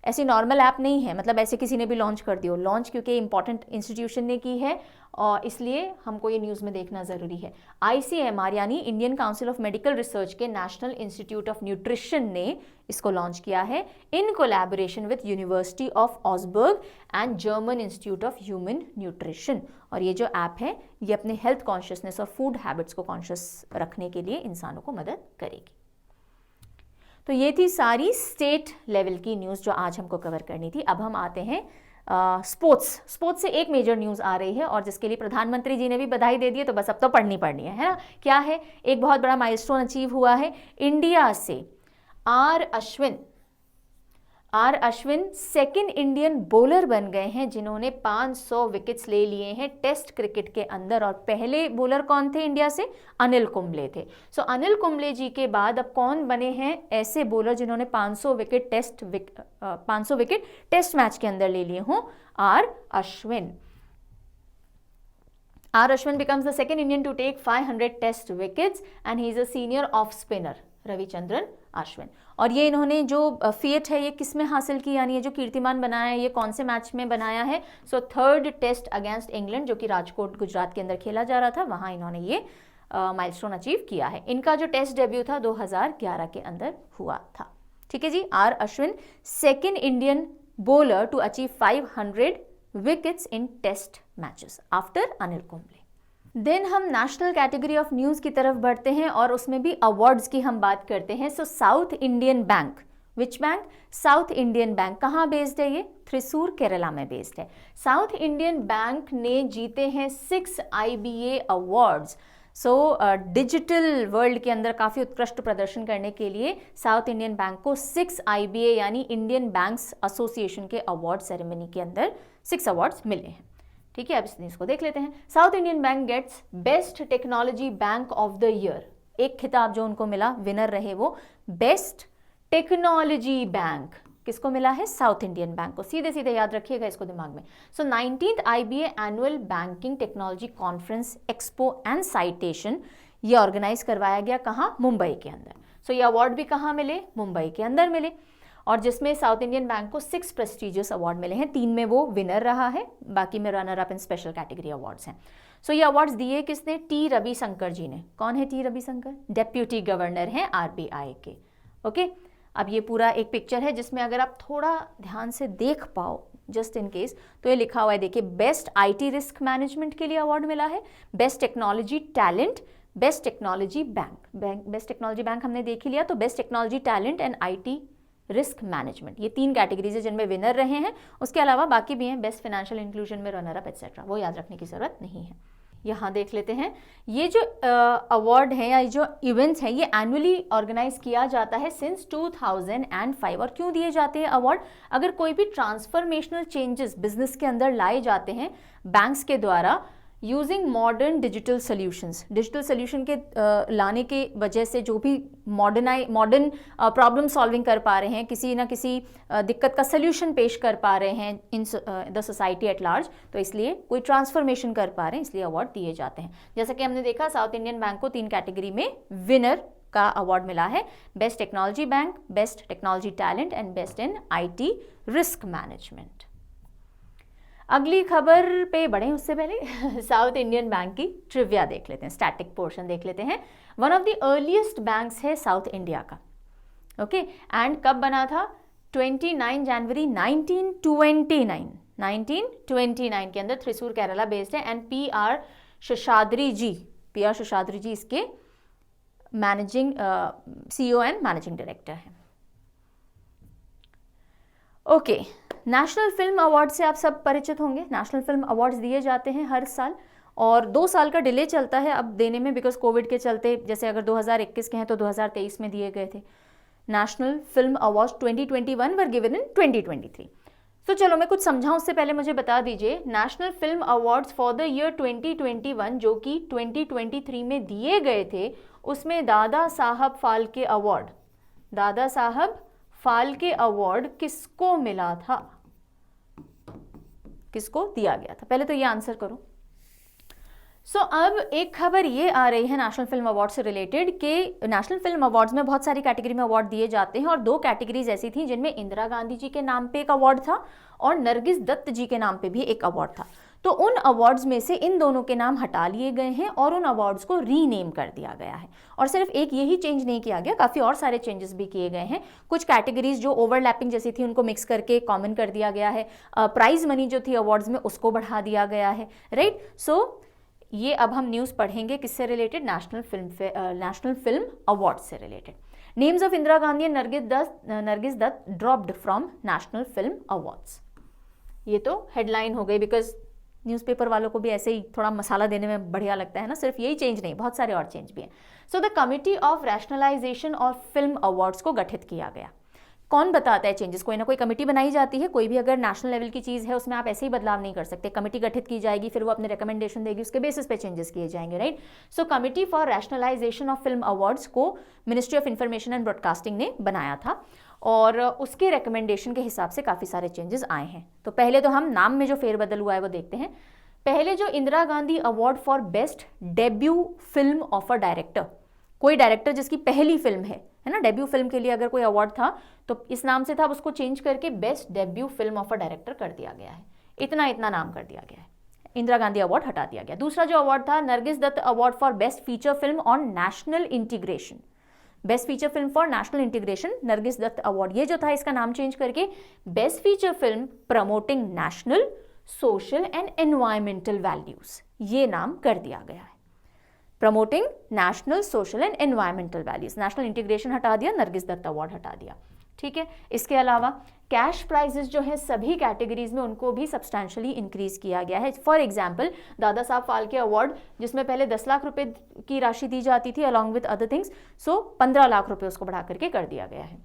ऐसी नॉर्मल ऐप नहीं है, मतलब ऐसे किसी ने भी लॉन्च कर दी हो। लॉन्च क्योंकि इंपॉर्टेंट इंस्टीट्यूशन ने की है और इसलिए हमको ये न्यूज़ में देखना ज़रूरी है। ICMR यानी Indian Council of Medical Research के नेशनल इंस्टीट्यूट ऑफ न्यूट्रिशन ने इसको लॉन्च किया है in collaboration with University of Augsburg and German Institute of Human Nutrition. और ये जो ऐप है ये अपने हेल्थ कॉन्शियसनेस और फूड हैबिट्स को कॉन्शियस रखने के लिए इंसानों को मदद करेगी। तो ये थी सारी स्टेट लेवल की न्यूज़ जो आज हमको कवर करनी थी। अब हम आते हैं स्पोर्ट्स से एक मेजर न्यूज़ आ रही है और जिसके लिए प्रधानमंत्री जी ने भी बधाई दे दी है, तो बस अब तो पढ़नी है ना। क्या है? एक बहुत बड़ा माइलस्टोन अचीव हुआ है। इंडिया से R Ashwin second Indian bowler बन गए हैं जिन्होंने 500 विकेट्स ले लिए हैं टेस्ट क्रिकेट के अंदर। और पहले बॉलर कौन थे इंडिया से? अनिल कुंबले थे। सो अनिल कुंबले जी के बाद अब कौन बने हैं ऐसे बॉलर जिन्होंने 500 विकेट टेस्ट मैच के अंदर ले लिए हों? R Ashwin becomes the second Indian to take 500 test wickets and he is a senior off spinner Ravichandran Ashwin. और ये इन्होंने जो फीट है ये किस में हासिल की, यानी ये जो कीर्तिमान बनाया है ये कौन से मैच में बनाया है? So third test against England जो कि राजकोट गुजरात के अंदर खेला जा रहा था, वहां इन्होंने ये माइलस्टोन अचीव किया है। इनका जो टेस्ट डेब्यू था 2011 के अंदर हुआ था। ठीक है जी, R Ashwin second Indian bowler to achieve 500 wickets in test matches after Anil Kumble. Then हम नेशनल कैटेगरी ऑफ न्यूज़ की तरफ बढ़ते हैं और उसमें भी अवार्ड्स की हम बात करते हैं। So South Indian Bank, which bank? South Indian Bank कहाँ बेस्ड है? ये थ्रिसूर केरला में बेस्ड है। साउथ इंडियन बैंक ने जीते हैं 6 IBA awards. So digital world के अंदर काफ़ी उत्कृष्ट प्रदर्शन करने के लिए साउथ इंडियन बैंक को 6 IBA यानी इंडियन बैंक्स एसोसिएशन के अवार्ड सेरेमनी के अंदर 6 अवार्ड्स मिले हैं। ठीक है, अब इस न्यूज़ को देख लेते हैं। South Indian Bank gets best technology bank of the year. एक खिताब जो उनको मिला, विनर रहे वो बेस्ट टेक्नोलॉजी बैंक। किसको मिला है? साउथ इंडियन बैंक को। सीधे सीधे याद रखिएगा इसको दिमाग में। सो 19th IBA annual banking technology conference expo and citation ये ऑर्गेनाइज करवाया गया कहाँ? मुंबई के अंदर। सो ये अवार्ड भी कहाँ मिले? मुंबई के अंदर मिले। और जिसमें साउथ इंडियन बैंक को 6 प्रेस्टिजियस अवार्ड मिले हैं, 3 में वो विनर रहा है, बाकी में runner up in special category awards हैं। सो ये अवार्ड्स दिए किसने? टी रविशंकर जी ने। कौन है टी रविशंकर? डेप्यूटी गवर्नर हैं RBI के। ओके, अब ये पूरा एक पिक्चर है जिसमें अगर आप थोड़ा ध्यान से देख पाओ जस्ट इन केस, तो ये लिखा हुआ है, देखिए, बेस्ट IT रिस्क मैनेजमेंट के लिए अवार्ड मिला है, best technology talent, best technology bank. Best technology bank हमने देख ही लिया, तो best technology talent and IT risk management, ये 3 कैटेगरीज है जिनमें विनर रहे हैं। उसके अलावा बाकी भी हैं, बेस्ट फाइनेंशियल इंक्लूजन में रनर अप एटसेट्रा, वो याद रखने की जरूरत नहीं है। यहाँ देख लेते हैं, ये जो अवार्ड है या जो इवेंट्स हैं ये एनुअली ऑर्गेनाइज किया जाता है सिंस 2005। और क्यों दिए जाते हैं अवार्ड? अगर कोई भी ट्रांसफॉर्मेशनल चेंजेस बिजनेस के अंदर लाए जाते हैं बैंक्स के द्वारा यूजिंग मॉडर्न डिजिटल सोल्यूशन के लाने के वजह से जो भी मॉडर्न प्रॉब्लम सॉल्विंग कर पा रहे हैं, किसी ना किसी दिक्कत का सोल्यूशन पेश कर पा रहे हैं in the society at large, तो इसलिए कोई ट्रांसफॉर्मेशन कर पा रहे हैं, इसलिए अवार्ड दिए जाते हैं। जैसा कि हमने देखा साउथ इंडियन बैंक को 3 कैटेगरी में विनर का अवार्ड मिला है, best technology bank, best technology talent and best in IT risk management. अगली खबर पे बढ़े उससे पहले साउथ इंडियन बैंक की ट्रिविया देख लेते हैं, स्टैटिक पोर्शन देख लेते हैं। One of the earliest banks है साउथ इंडिया का, ओके, एंड कब बना था? 29 जनवरी 1929 के अंदर थ्रिसूर केरला बेस्ड है, एंड पी.आर. शेषाद्री जी इसके managing CEO and managing director हैं। ओके, नेशनल फिल्म अवार्ड से आप सब परिचित होंगे। नेशनल फिल्म अवार्ड्स दिए जाते हैं हर साल, और 2 साल का डिले चलता है अब देने में, बिकॉज कोविड के चलते, जैसे अगर 2021 के हैं तो 2023 में दिए गए थे। National film awards 2021 were given in 2023। तो चलो मैं कुछ समझाऊं उससे पहले मुझे बता दीजिए, national film awards for the year 2021 जो कि 2023 में दिए गए थे, उसमें दादा साहब फाल्के अवार्ड किसको मिला था, किसको दिया गया था? पहले तो ये आंसर करो। अब एक खबर ये आ रही है नेशनल फिल्म अवार्ड से रिलेटेड कि नेशनल फिल्म अवार्ड्स में बहुत सारी कैटेगरी में अवार्ड दिए जाते हैं, और 2 कैटेगरीज ऐसी थी जिनमें इंदिरा गांधी जी के नाम पे एक अवार्ड था और नरगिस दत्त जी के नाम पे भी एक अवार्ड था। तो उन अवार्ड्स में से इन दोनों के नाम हटा लिए गए हैं और उन अवार्ड्स को रीनेम कर दिया गया है। और सिर्फ एक यही चेंज नहीं किया गया, काफ़ी और सारे चेंजेस भी किए गए हैं। कुछ कैटेगरीज जो ओवरलैपिंग जैसी थी उनको मिक्स करके कॉमन कर दिया गया है। प्राइज मनी जो थी अवार्ड्स में उसको बढ़ा दिया गया है, राइट। सो ये अब हम न्यूज़ पढ़ेंगे किससे रिलेटेड? नेशनल फिल्म अवार्ड से related. Names of Indira Gandhi and Nargis Dutt dropped from national film awards. ये तो हेडलाइन हो गई, बिकॉज न्यूज़पेपर वालों को भी ऐसे ही थोड़ा मसाला देने में बढ़िया लगता है ना, सिर्फ यही चेंज नहीं, बहुत सारे और चेंज भी हैं। So the committee of rationalisation of film awards को गठित किया गया। कौन बताता है चेंजेस? कोई ना कोई कमेटी बनाई जाती है। कोई भी अगर नेशनल लेवल की चीज़ है उसमें आप ऐसे ही बदलाव नहीं कर सकते। कमेटी गठित की जाएगी, फिर वो अपने रिकमेंडेशन देगी, उसके बेसिस पे चेंजेस किए जाएंगे, right. So committee for rationalisation of film awards को Ministry of Information and Broadcasting ने बनाया था, और उसके रिकमेंडेशन के हिसाब से काफ़ी सारे चेंजेस आए हैं। तो पहले तो हम नाम में जो फेरबदल हुआ है वो देखते हैं। पहले जो Indira Gandhi award for best debut film of a director, कोई डायरेक्टर जिसकी पहली फिल्म है ना, डेब्यू फिल्म के लिए अगर कोई अवार्ड था तो इस नाम से था, अब उसको चेंज करके best debut film of a director कर दिया गया है। इतना नाम कर दिया गया है, इंदिरा गांधी अवार्ड हटा दिया गया। दूसरा जो अवार्ड था, Nargis Dutt award for best feature film on national integration, best feature film for national integration, Nargis Dutt award. ये जो था इसका नाम चेंज करके best feature film promoting national social and environmental values, ये नाम कर दिया गया है। Promoting national social and environmental values, national integration हटा दिया, नरगिस दत्त अवार्ड हटा दिया, ठीक है। इसके अलावा कैश प्राइजेस जो है सभी कैटेगरीज में उनको भी सब्सटैंशियली इंक्रीज किया गया है। For example Dada Saheb Phalke award, जिसमें पहले 10 लाख रुपए की राशि दी जाती थी अलॉन्ग विद अदर थिंग्स, सो 15 लाख रुपए उसको बढ़ा करके कर दिया गया है।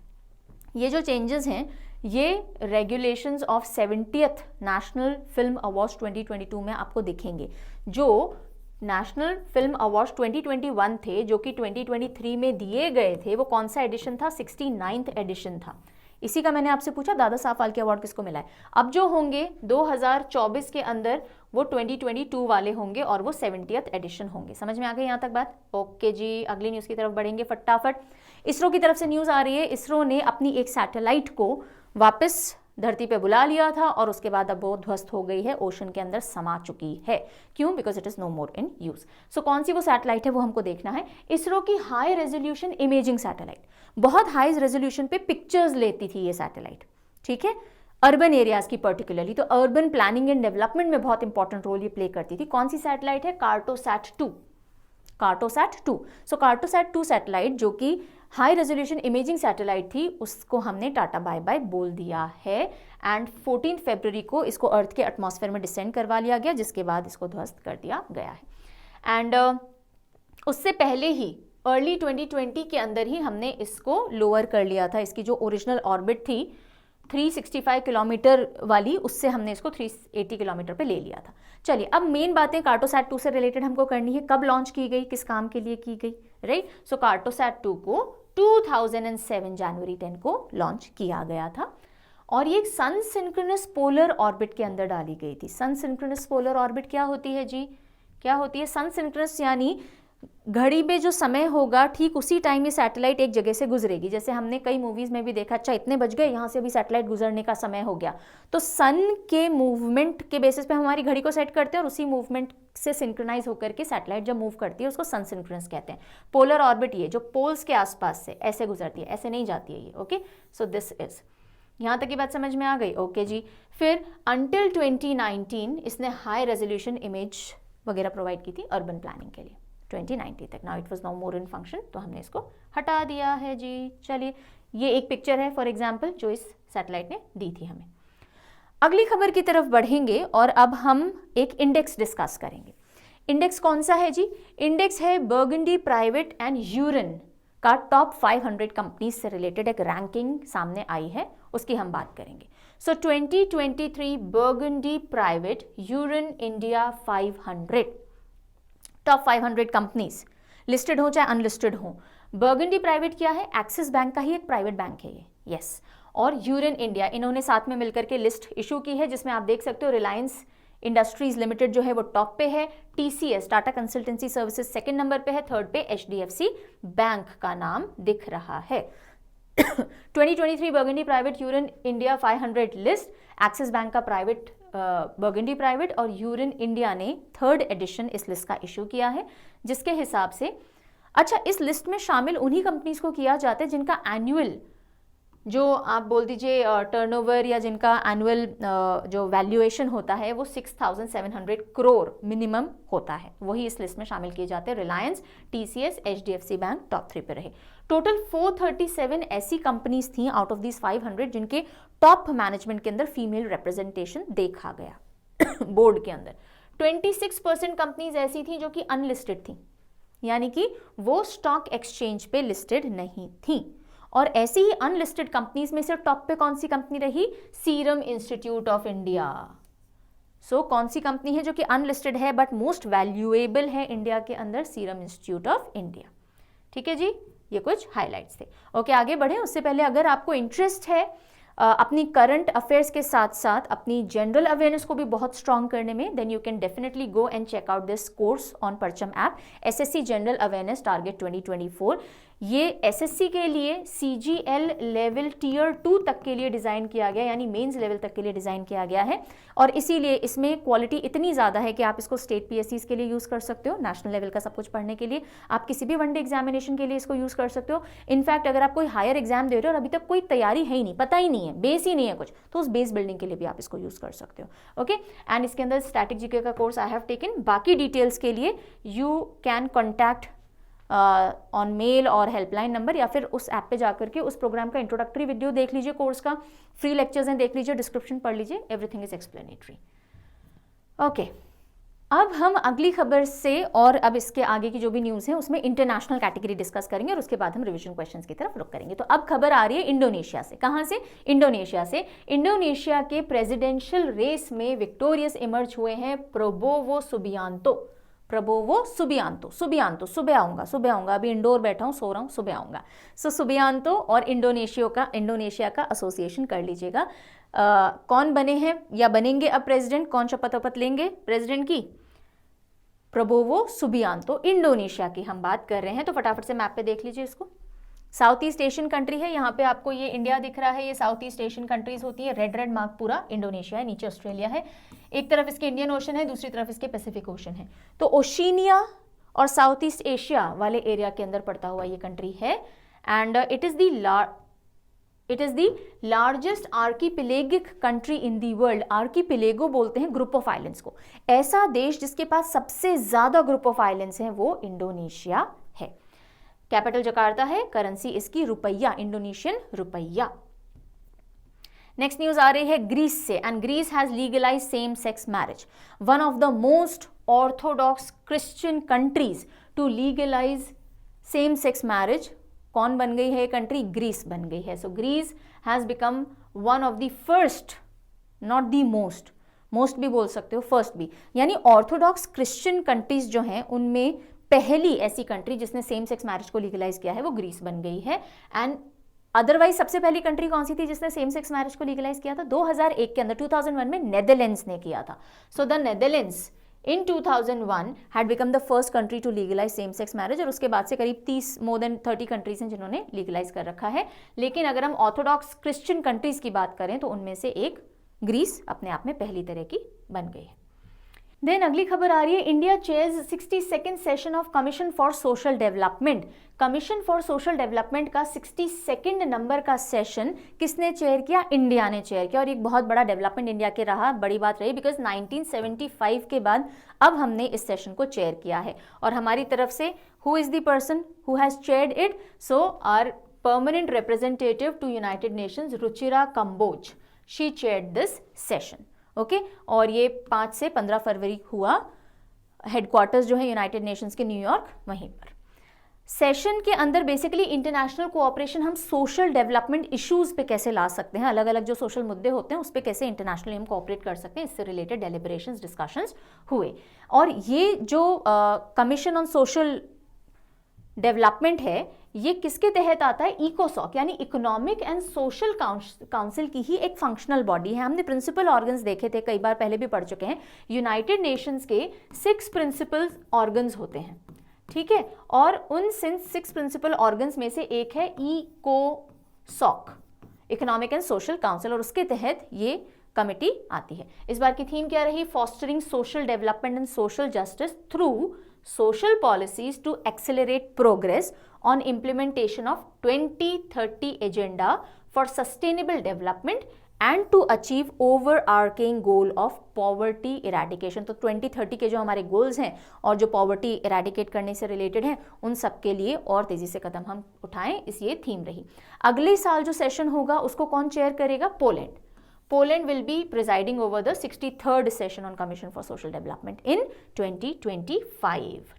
ये जो चेंजेस हैं ये regulations of 70th national film awards 2022 में आपको दिखेंगे। जो नेशनल फिल्म अवार्ड्स 2021 थे जो कि 2023 में दिए गए थे, वो कौन सा एडिशन था? 69th एडिशन था। इसी का मैंने आपसे पूछा दादा साहब फाल्के अवार्ड किसको मिला है। अब जो होंगे 2024 के अंदर वो 2022 वाले होंगे और वो 70th एडिशन होंगे। समझ में आ गई यहाँ तक बात? ओके जी, अगली न्यूज़ की तरफ बढ़ेंगे फटाफट। इसरो की तरफ से न्यूज़ आ रही है, इसरो ने अपनी एक सैटेलाइट को वापस धरती पे बुला लिया था और उसके बाद अब वो ध्वस्त हो गई है, ओशन के अंदर समा चुकी है। क्यों? Because it is no more in use. So कौन सी वो सैटेलाइट है वो हमको देखना है। इसरो की हाई रेजोल्यूशन इमेजिंग सैटेलाइट, बहुत हाई रेजोल्यूशन पे पिक्चर्स लेती थी ये सैटेलाइट, ठीक है, अर्बन एरियाज की पर्टिकुलरली। तो अर्बन प्लानिंग एंड डेवलपमेंट में बहुत इंपॉर्टेंट रोल ये प्ले करती थी। कौन सी सैटेलाइट है? कार्टोसैट 2। कार्टोसैट 2। सो कार्टोसैट 2 सैटेलाइट जो कि हाई रेजोल्यूशन इमेजिंग सैटेलाइट थी, उसको हमने टाटा बाय बाय बोल दिया है। एंड 14 फरवरी को इसको अर्थ के एटमॉस्फेयर में डिसेंड करवा लिया गया, जिसके बाद इसको ध्वस्त कर दिया गया है। एंड उससे पहले ही अर्ली 2020 के अंदर ही हमने इसको लोअर कर लिया था। इसकी जो ओरिजिनल ऑर्बिट थी 365 किलोमीटर वाली, उससे हमने इसको 380 किलोमीटर पे ले लिया था। चलिए अब मेन बातें कार्टोसैट 2 से रिलेटेड हमको करनी है। कब लॉन्च की गई, किस काम के लिए की गई, राइट। सो कार्टोसैट 2 को 2007 जनवरी 10 को लॉन्च किया गया था और ये सन सिंक्रोनस पोलर ऑर्बिट के अंदर डाली गई थी। सन सिंक्रोनस पोलर ऑर्बिट क्या होती है जी? क्या होती है? सन सिंक्रोनस यानी घड़ी में जो समय होगा ठीक उसी टाइम ये सैटेलाइट एक जगह से गुजरेगी। जैसे हमने कई मूवीज में भी देखा, अच्छा इतने बज गए, यहाँ से अभी सैटेलाइट गुजरने का समय हो गया, तो सन के मूवमेंट के बेसिस पे हमारी घड़ी को सेट करते हैं और उसी मूवमेंट से सिंक्रोनाइज होकर के सैटेलाइट जब मूव करती है उसको सन सिंक्रोनस कहते हैं। पोलर ऑर्बिट ये जो पोल्स के आसपास से ऐसे गुजरती है, ऐसे नहीं जाती है ये। ओके, सो दिस इज, यहाँ तक की बात समझ में आ गई? ओके जी। फिर अंटिल 2019 इसने हाई रेजोल्यूशन इमेज वगैरह प्रोवाइड की थी अर्बन प्लानिंग के लिए 2090 तक। Now it was no more in function, तो हमने इसको हटा दिया है जी। चलिए, ये एक पिक्चर है फॉर एग्जांपल जो इस सैटेलाइट ने दी थी हमें। अगली खबर की तरफ बढ़ेंगे और अब हम एक इंडेक्स डिस्कस करेंगे। इंडेक्स कौन सा है जी? इंडेक्स है बर्गंडी प्राइवेट एंड यूरन का टॉप 500 कंपनीज से रिलेटेड एक रैंकिंग सामने आई है, उसकी हम बात करेंगे। सो 2023 Burgundy private यूरन India 500 top 500 companies, listed हो चाहे अनलिस्टेड हो। बर्गंडी प्राइवेट क्या है? एक्सिस बैंक का ही एक प्राइवेट बैंक है ये, यस। और यूरन इंडिया, इन्होंने साथ में मिलकर के लिस्ट इशू की है, जिसमें आप देख सकते हो रिलायंस इंडस्ट्रीज लिमिटेड जो है वो टॉप पे है, TCS Tata consultancy services second number पे है, थर्ड पे एचडीएफसी बैंक का नाम दिख रहा है। 2023 Burgundy private यूरन India 500 list, axis bank का प्राइवेट बर्गंडी प्राइवेट और यूरन इंडिया ने थर्ड एडिशन इस लिस्ट का इशू किया है, जिसके हिसाब से अच्छा इस लिस्ट में शामिल उन्हीं कंपनीज को किया जाता है जिनका एनुअल, जो आप बोल दीजिए टर्नओवर या जिनका एनुअल जो वैल्यूएशन होता है वो 6,700 करोड़ मिनिमम होता है, वही इस लिस्ट में शामिल किए जाते हैं। Reliance, TCS, HDFC bank top 3 पे रहे। टोटल 437 ऐसी कंपनीज थी आउट ऑफ दिस 500 जिनके टॉप मैनेजमेंट के अंदर फीमेल रिप्रेजेंटेशन देखा गया बोर्ड के अंदर। 26% कंपनीज ऐसी थी जो कि अनलिस्टेड थी, यानी कि वो स्टॉक एक्सचेंज पे लिस्टेड नहीं थी। और ऐसी ही अनलिस्टेड कंपनीज में से टॉप पे कौन सी कंपनी रही? Serum Institute of India. So कौन सी कंपनी है जो कि अनलिस्टेड है बट मोस्ट वैल्यूएबल है इंडिया के अंदर? Serum Institute of India. ठीक है जी, ये कुछ हाइलाइट्स थे। ओके, आगे बढ़े उससे पहले अगर आपको इंटरेस्ट है अपनी करंट अफेयर्स के साथ साथ अपनी जनरल अवेयरनेस को भी बहुत स्ट्रॉन्ग करने में, then you can definitely go and check out this course on Parcham app, SSC general awareness target 2024। ये एसएससी के लिए सीजीएल लेवल टियर 2 तक के लिए डिज़ाइन किया गया, यानी मेंस लेवल तक के लिए डिज़ाइन किया गया है, और इसीलिए इसमें क्वालिटी इतनी ज़्यादा है कि आप इसको स्टेट पीएससीज के लिए यूज़ कर सकते हो, नेशनल लेवल का सब कुछ पढ़ने के लिए। आप किसी भी वनडे एग्जामिनेशन के लिए इसको यूज़ कर सकते हो। इनफैक्ट अगर आप कोई हायर एग्जाम दे रहे हो और अभी तक कोई तैयारी है ही नहीं, पता ही नहीं है, बेस ही नहीं है कुछ, तो उस बेस बिल्डिंग के लिए भी आप इसको यूज़ कर सकते हो। ओके, एंड इसके अंदर स्टैटिक जीके का कोर्स आई हैव टेकन। बाकी डिटेल्स के लिए you can contact on mail और हेल्पलाइन नंबर, या फिर उस ऐप पे जाकर के उस प्रोग्राम का इंट्रोडक्टरी वीडियो देख लीजिए, कोर्स का फ्री लेक्चर्स हैं देख लीजिए, डिस्क्रिप्शन पढ़ लीजिए, एवरीथिंग इज एक्सप्लेनेटरी। ओके, अब हम अगली खबर से और अब इसके आगे की जो भी न्यूज़ है उसमें इंटरनेशनल कैटेगरी डिस्कस करेंगे और उसके बाद हम रिवीजन क्वेश्चंस की तरफ रुक करेंगे। तो अब खबर आ रही है इंडोनेशिया से। कहाँ से? इंडोनेशिया से। इंडोनेशिया के प्रेसिडेंशियल रेस में विक्टोरियस इमर्ज हुए हैं प्रबोवो सुबियांतो। प्रबोवो सुबियांतो, सुबह आऊँगा, अभी इंडोर बैठा हूँ, सो रहा हूँ, सुबह आऊँगा। सो सुबियांतो और इंडोनेशिया का एसोसिएशन कर लीजिएगा। कौन बने हैं या बनेंगे अब प्रेसिडेंट, कौन शपथ लेंगे प्रेसिडेंट की? प्रबोवो सुबियांतो, इंडोनेशिया की हम बात कर रहे हैं। तो फटाफट से मैप पे देख लीजिए इसको। साउथ ईस्ट एशियन कंट्री है, यहाँ पे आपको ये इंडिया दिख रहा है, ये साउथ ईस्ट एशियन कंट्रीज होती है, रेड मार्क पूरा इंडोनेशिया है, नीचे ऑस्ट्रेलिया है, एक तरफ इसके इंडियन ओशन है, दूसरी तरफ इसके पैसिफिक ओशन है। तो ओशिनिया और साउथ ईस्ट एशिया वाले एरिया के अंदर पड़ता हुआ ये कंट्री है, and it is the largest archipelagic country in the world. Archipelago बोलते हैं ग्रुप ऑफ आइलैंड्स को। ऐसा देश जिसके पास सबसे ज्यादा ग्रुप ऑफ आइलैंड्स हैं वो इंडोनेशिया है। कैपिटल जकार्ता है, करेंसी इसकी रुपया, इंडोनेशियन रुपया। नेक्स्ट न्यूज आ रही है ग्रीस से, and Greece has legalised same sex marriage, one of the most orthodox Christian countries to legalise same sex marriage. कौन बन गई है कंट्री? ग्रीस बन गई है। So Greece has become one of the first, not the most भी बोल सकते हो, फर्स्ट भी, यानी ऑर्थोडॉक्स क्रिश्चियन कंट्रीज जो हैं उनमें पहली ऐसी कंट्री जिसने सेम सेक्स मैरिज को लीगलाइज किया है वो ग्रीस बन गई है। एंड अदरवाइज सबसे पहली कंट्री कौन सी थी जिसने सेम सेक्स मैरिज को लीगलाइज किया था? 2001 के अंदर, 2001 में नेदरलैंड्स ने किया था। So the Netherlands in 2001 had become the first country to legalize same sex marriage, और उसके बाद से करीब 30 कंट्रीज हैं जिन्होंने लीगलाइज कर रखा है। लेकिन अगर हम ऑर्थोडॉक्स क्रिश्चियन कंट्रीज की बात करें तो उनमें से एक ग्रीस अपने आप में पहली तरह की बन गई है। देन अगली खबर आ रही है, India chairs 62nd session of commission for social development. Commission for social development का 62nd नंबर का सेशन किसने चेयर किया? इंडिया ने चेयर किया, और एक बहुत बड़ा डेवलपमेंट इंडिया के रहा, बड़ी बात रही, बिकॉज 1975 के बाद अब हमने इस सेशन को चेयर किया है। और हमारी तरफ से who is the person who has chaired it? So our permanent representative to United Nations Ruchira Kamboj, she chaired this session. Okay, और ये 5 से 15 फरवरी हुआ। हेडक्वार्टर्स जो है यूनाइटेड नेशंस के न्यूयॉर्क, वहीं पर। सेशन के अंदर बेसिकली इंटरनेशनल कोऑपरेशन, हम सोशल डेवलपमेंट इश्यूज पे कैसे ला सकते हैं, अलग अलग जो सोशल मुद्दे होते हैं उस पे कैसे इंटरनेशनली हम कोऑपरेट कर सकते हैं, इससे रिलेटेड डेलिब्रेशंस, डिस्कशंस हुए। और ये जो कमीशन ऑन सोशल डेवलपमेंट है, ये किसके तहत आता है? इकोसॉक, यानी इकोनॉमिक एंड सोशल काउंसिल की ही एक फंक्शनल बॉडी है। हमने प्रिंसिपल ऑर्गन्स देखे थे, कई बार पहले भी पढ़ चुके हैं। यूनाइटेड नेशंस के 6 प्रिंसिपल ऑर्गन्स होते हैं, ठीक है, और उन 6 प्रिंसिपल ऑर्गन्स में से एक है इकोसॉक, इकोनॉमिक एंड सोशल काउंसिल, और उसके तहत ये कमिटी आती है। इस बार की थीम क्या रही? Fostering social development and social justice through social policies to accelerate progress on implementation of 2030 agenda for sustainable development and to achieve overarching goal of poverty eradication। तो 2030 के जो हमारे गोल्स हैं और जो पॉवर्टी इरेडिकेट करने से रिलेटेड हैं, उन सब के लिए और तेजी से कदम हम उठाएं, इस ये थीम रही। अगले साल जो सेशन होगा उसको कौन चेयर करेगा? Poland. Poland will be presiding over the 63rd session on Commission for Social Development in 2025।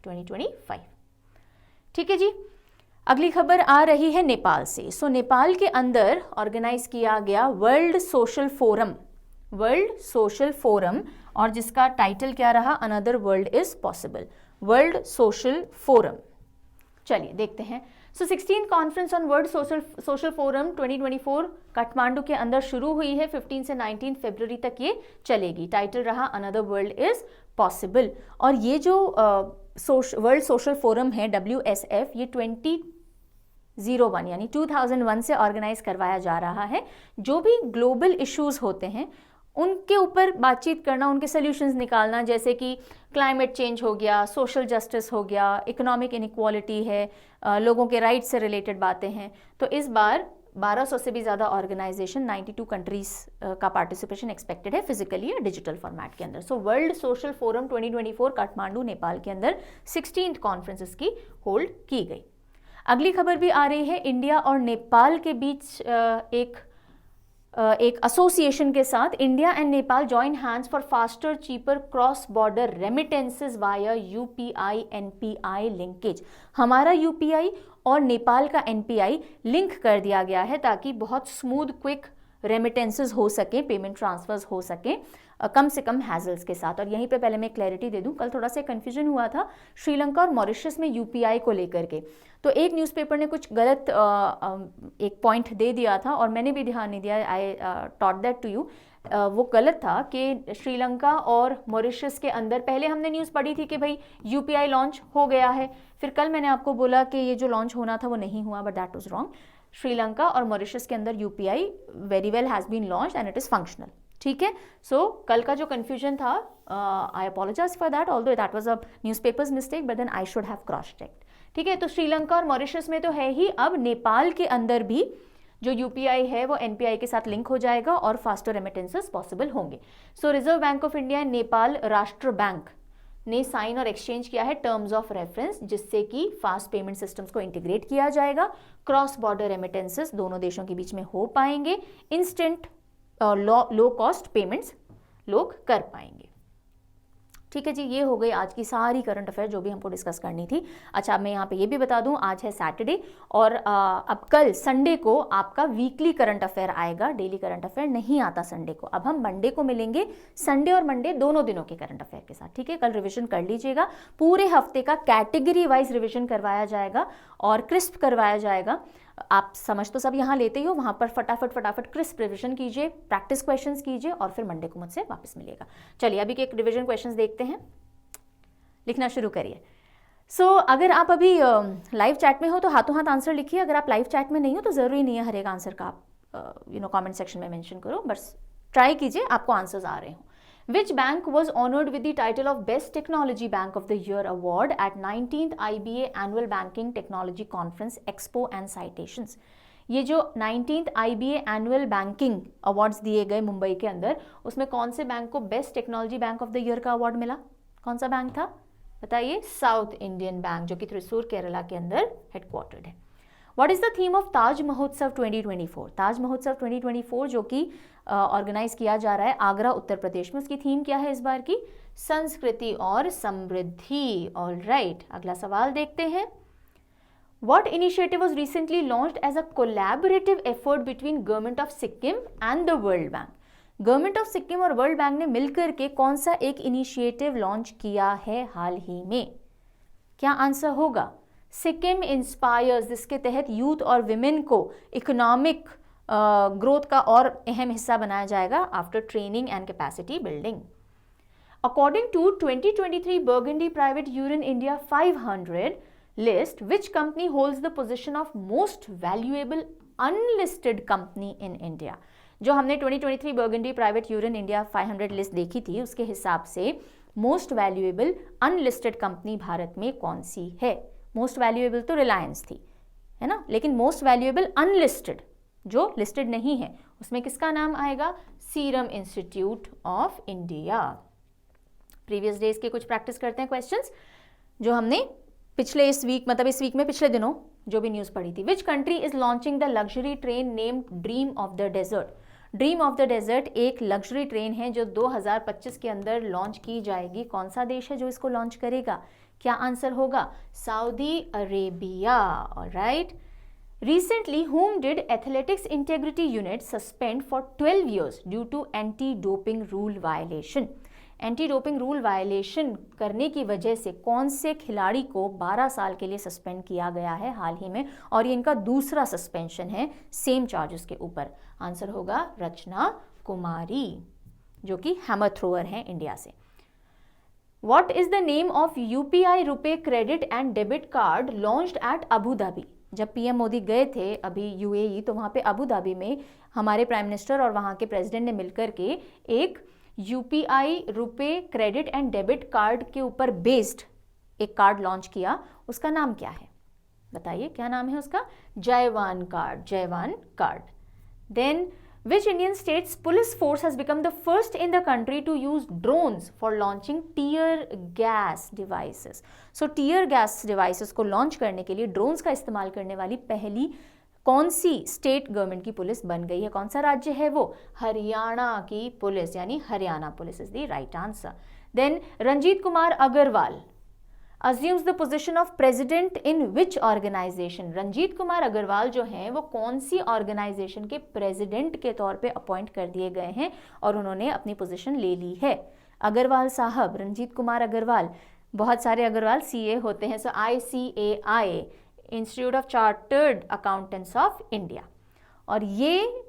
ठीक है जी। अगली खबर आ रही है नेपाल से। सो नेपाल के अंदर ऑर्गेनाइज किया गया वर्ल्ड सोशल फोरम, और जिसका टाइटल क्या रहा? Another world is possible, world social forum. चलिए देखते हैं। सो 16th conference on world social forum 2024 Kathmandu के अंदर शुरू हुई है। 15 से 19 फरवरी तक ये चलेगी। टाइटल रहा अनदर वर्ल्ड इज पॉसिबल। और ये जो वर्ल्ड सोशल फोरम है WSF, ये 2001 यानी 2001 से ऑर्गेनाइज करवाया जा रहा है। जो भी ग्लोबल इश्यूज होते हैं उनके ऊपर बातचीत करना, उनके सोल्यूशंस निकालना, जैसे कि क्लाइमेट चेंज हो गया, सोशल जस्टिस हो गया, इकोनॉमिक इनइक्वालिटी है, लोगों के राइट्स से रिलेटेड बातें हैं। तो इस बार 1200 से भी ज़्यादा ऑर्गेनाइजेशन, 92 कंट्रीज का पार्टिसिपेशन एक्सपेक्टेड है, फिजिकली या डिजिटल फॉर्मेट के अंदर। So world social forum 2024 Kathmandu Nepal के अंदर 16th कॉन्फ्रेंसेस की होल्ड की गई। अगली खबर भी आ रही है, इंडिया और नेपाल के बीच एक एसोसिएशन के साथ India and Nepal join hands for faster cheaper cross border remittances via UPI NPI linkage. हमारा UPI और नेपाल का NPI लिंक कर दिया गया है ताकि बहुत स्मूथ क्विक रेमिटेंसेस हो सके, पेमेंट ट्रांसफर्स हो सके कम से कम हैजल्स के साथ। और यहीं पे पहले मैं क्लैरिटी दे दूं, कल थोड़ा सा कन्फ्यूजन हुआ था श्रीलंका और मॉरिशस में UPI को लेकर के। तो एक न्यूज़पेपर ने कुछ गलत एक पॉइंट दे दिया था और मैंने भी ध्यान नहीं दिया, I taught that to you. वो गलत था कि श्रीलंका और मॉरिशस के अंदर पहले हमने न्यूज़ पढ़ी थी कि भाई UPI लॉन्च हो गया है, फिर कल मैंने आपको बोला कि ये जो लॉन्च होना था वो नहीं हुआ, but that was wrong. Sri Lanka और मॉरिशस के अंदर UPI very well has been launch and it is functional. ठीक है, सो कल का जो कन्फ्यूजन था, I apologise for that, although that was a newspaper's mistake, but then I should have cross checked. ठीक है, तो श्रीलंका और मॉरिशस में तो है ही, अब नेपाल के अंदर भी जो UPI है वो NPI के साथ लिंक हो जाएगा और फास्टर रेमिटेंसेस पॉसिबल होंगे। So Reserve Bank of India and Nepal Rashtra Bank ने साइन और एक्सचेंज किया है टर्म्स ऑफ रेफरेंस, जिससे कि फास्ट पेमेंट सिस्टम्स को इंटीग्रेट किया जाएगा, क्रॉस बॉर्डर रेमिटेंसेस दोनों देशों के बीच में हो पाएंगे, इंस्टेंट लो कॉस्ट पेमेंट्स लोग कर पाएंगे। ठीक है जी, ये हो गई आज की सारी करंट अफेयर जो भी हमको डिस्कस करनी थी। अच्छा, मैं यहाँ पे ये भी बता दूँ, आज है सैटरडे और अब कल संडे को आपका वीकली करंट अफेयर आएगा, डेली करंट अफेयर नहीं आता संडे को। अब हम मंडे को मिलेंगे, संडे और मंडे दोनों दिनों के करंट अफेयर के साथ। ठीक है, कल रिविजन कर लीजिएगा, पूरे हफ्ते का कैटेगरी वाइज रिविजन करवाया जाएगा और क्रिस्प करवाया जाएगा। आप समझ तो सब यहाँ लेते ही हो, वहाँ पर फटाफट क्रिस्प रिविजन कीजिए, प्रैक्टिस क्वेश्चंस कीजिए और फिर मंडे को मुझसे वापस मिलिएगा। चलिए अभी के एक रिविजन क्वेश्चंस देखते हैं। लिखना शुरू करिए। सो अगर आप अभी लाइव चैट में हो तो हाथों हाथ आंसर लिखिए। अगर आप लाइव चैट में नहीं हो तो ज़रूरी नहीं है हर एक आंसर का आप कमेंट सेक्शन में मेंशन करो, बस ट्राई कीजिए, आपको आंसर्स आ रहे हो। Which bank was honored with the title of Best Technology Bank of the Year award at 19th IBA Annual Banking Technology Conference Expo and Citations? ये जो 19th IBA Annual Banking Awards दिए गए मुंबई के अंदर, उसमें कौन से बैंक को best technology bank of the year का अवार्ड मिला? कौन सा बैंक था बताइए? साउथ इंडियन बैंक, जो कि त्रिशूर केरला के अंदर हेडक्वार्टर्ड है। What is the theme of Taj Mahotsav 2024? ताज महोत्सव 2024 जो कि ऑर्गेनाइज किया जा रहा है आगरा उत्तर प्रदेश में, उसकी थीम क्या है इस बार की? संस्कृति और समृद्धि। ऑलराइट, अगला सवाल देखते हैं। What initiative was recently launched as a collaborative effort between Government of Sikkim and the World Bank? Government of Sikkim और वर्ल्ड बैंक ने मिलकर के कौन सा एक इनिशिएटिव लॉन्च किया है हाल ही में? क्या आंसर होगा? सिक्किम इंस्पायर्स, जिसके तहत यूथ और विमेन को इकोनॉमिक ग्रोथ का और अहम हिस्सा बनाया जाएगा after training and capacity building. According to 2023 Burgundy private Hurun India 500 list, which company holds the position of most valuable unlisted company in India? जो हमने 2023 Burgundy private Hurun India 500 list देखी थी, उसके हिसाब से most valuable unlisted company Bharat में कौन सी है? मोस्ट वैल्यूएबल तो रिलायंस थी, है ना, लेकिन मोस्ट वैल्यूएबल अनलिस्टेड जो लिस्टेड नहीं है, उसमें किसका नाम आएगा? Serum Institute of India. Previous days के कुछ प्रैक्टिस करते हैं क्वेश्चंस जो हमने पिछले इस वीक में पिछले दिनों जो भी न्यूज़ पढ़ी थी। Which country is launching the luxury train named dream of the desert? Dream of the desert एक लग्जरी ट्रेन है जो 2025 के अंदर लॉन्च की जाएगी। कौन सा देश है जो इसको लॉन्च करेगा? क्या आंसर होगा? Saudi Arabia. Alright. Recently, whom did Athletics Integrity Unit suspend for 12 years due to anti-doping rule violation? Anti doping rule violation करने की वजह से कौन से खिलाड़ी को 12 साल के लिए सस्पेंड किया गया है हाल ही में, और ये इनका दूसरा सस्पेंशन है सेम चार्जेस के ऊपर? आंसर होगा रचना कुमारी, जो कि हैमर थ्रोअर हैं इंडिया से। What is the name of UPI RuPay credit and debit card launched at Abu Dhabi? जब पीएम मोदी गए थे अभी यूएई, तो वहाँ पे अबू धाबी में हमारे प्राइम मिनिस्टर और वहाँ के प्रेसिडेंट ने मिलकर के एक UPI RuPay credit and debit card के ऊपर बेस्ड एक कार्ड लॉन्च किया। उसका नाम क्या है बताइए? क्या नाम है उसका? Jaywan card. Jaywan card. Then which Indian state's police force has become the first in the country to use drones for launching tear gas devices? So tear gas devices को लॉन्च करने के लिए ड्रोन्स का इस्तेमाल करने वाली पहली कौन सी स्टेट गवर्नमेंट की पुलिस बन गई है? कौन सा राज्य है वो? हरियाणा की पुलिस, यानी Haryana police is the right answer. Then Ranjit Kumar Agarwal assumes the position of president in which organization? Ranjit Kumar Agarwal जो हैं वो कौन सी ऑर्गेनाइजेशन के प्रेसिडेंट के तौर पे अपॉइंट कर दिए गए हैं और उन्होंने अपनी पोजीशन ले ली है? अग्रवाल साहब, रंजीत कुमार अग्रवाल, बहुत सारे अग्रवाल सीए होते हैं, सो ICAI, institute of chartered accountants of India. और ये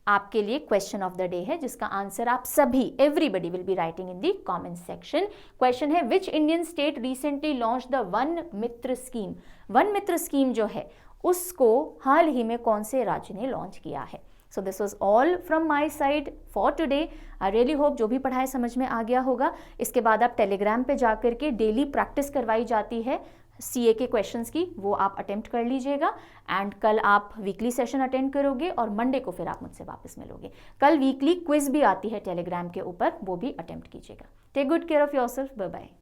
आपके लिए क्वेश्चन ऑफ द डे है जिसका आंसर आप सभी everybody will be writing in the comment section. Question है which Indian state recently launch the Van Mitra scheme? Van Mitra scheme जो है उसको हाल ही में कौन से राज्य ने लॉन्च किया है? So this was all from my side for today. I really hope जो भी पढ़ाए समझ में आ गया होगा। इसके बाद आप टेलीग्राम पे जाकर के डेली प्रैक्टिस करवाई जाती है सीए के क्वेश्चंस की, वो आप अटेम्प्ट कर लीजिएगा। एंड कल आप वीकली सेशन अटेंड करोगे और मंडे को फिर आप मुझसे वापस मिलोगे। कल वीकली क्विज भी आती है टेलीग्राम के ऊपर, वो भी अटेम्प्ट कीजिएगा। Take good care of yourself. Bye bye.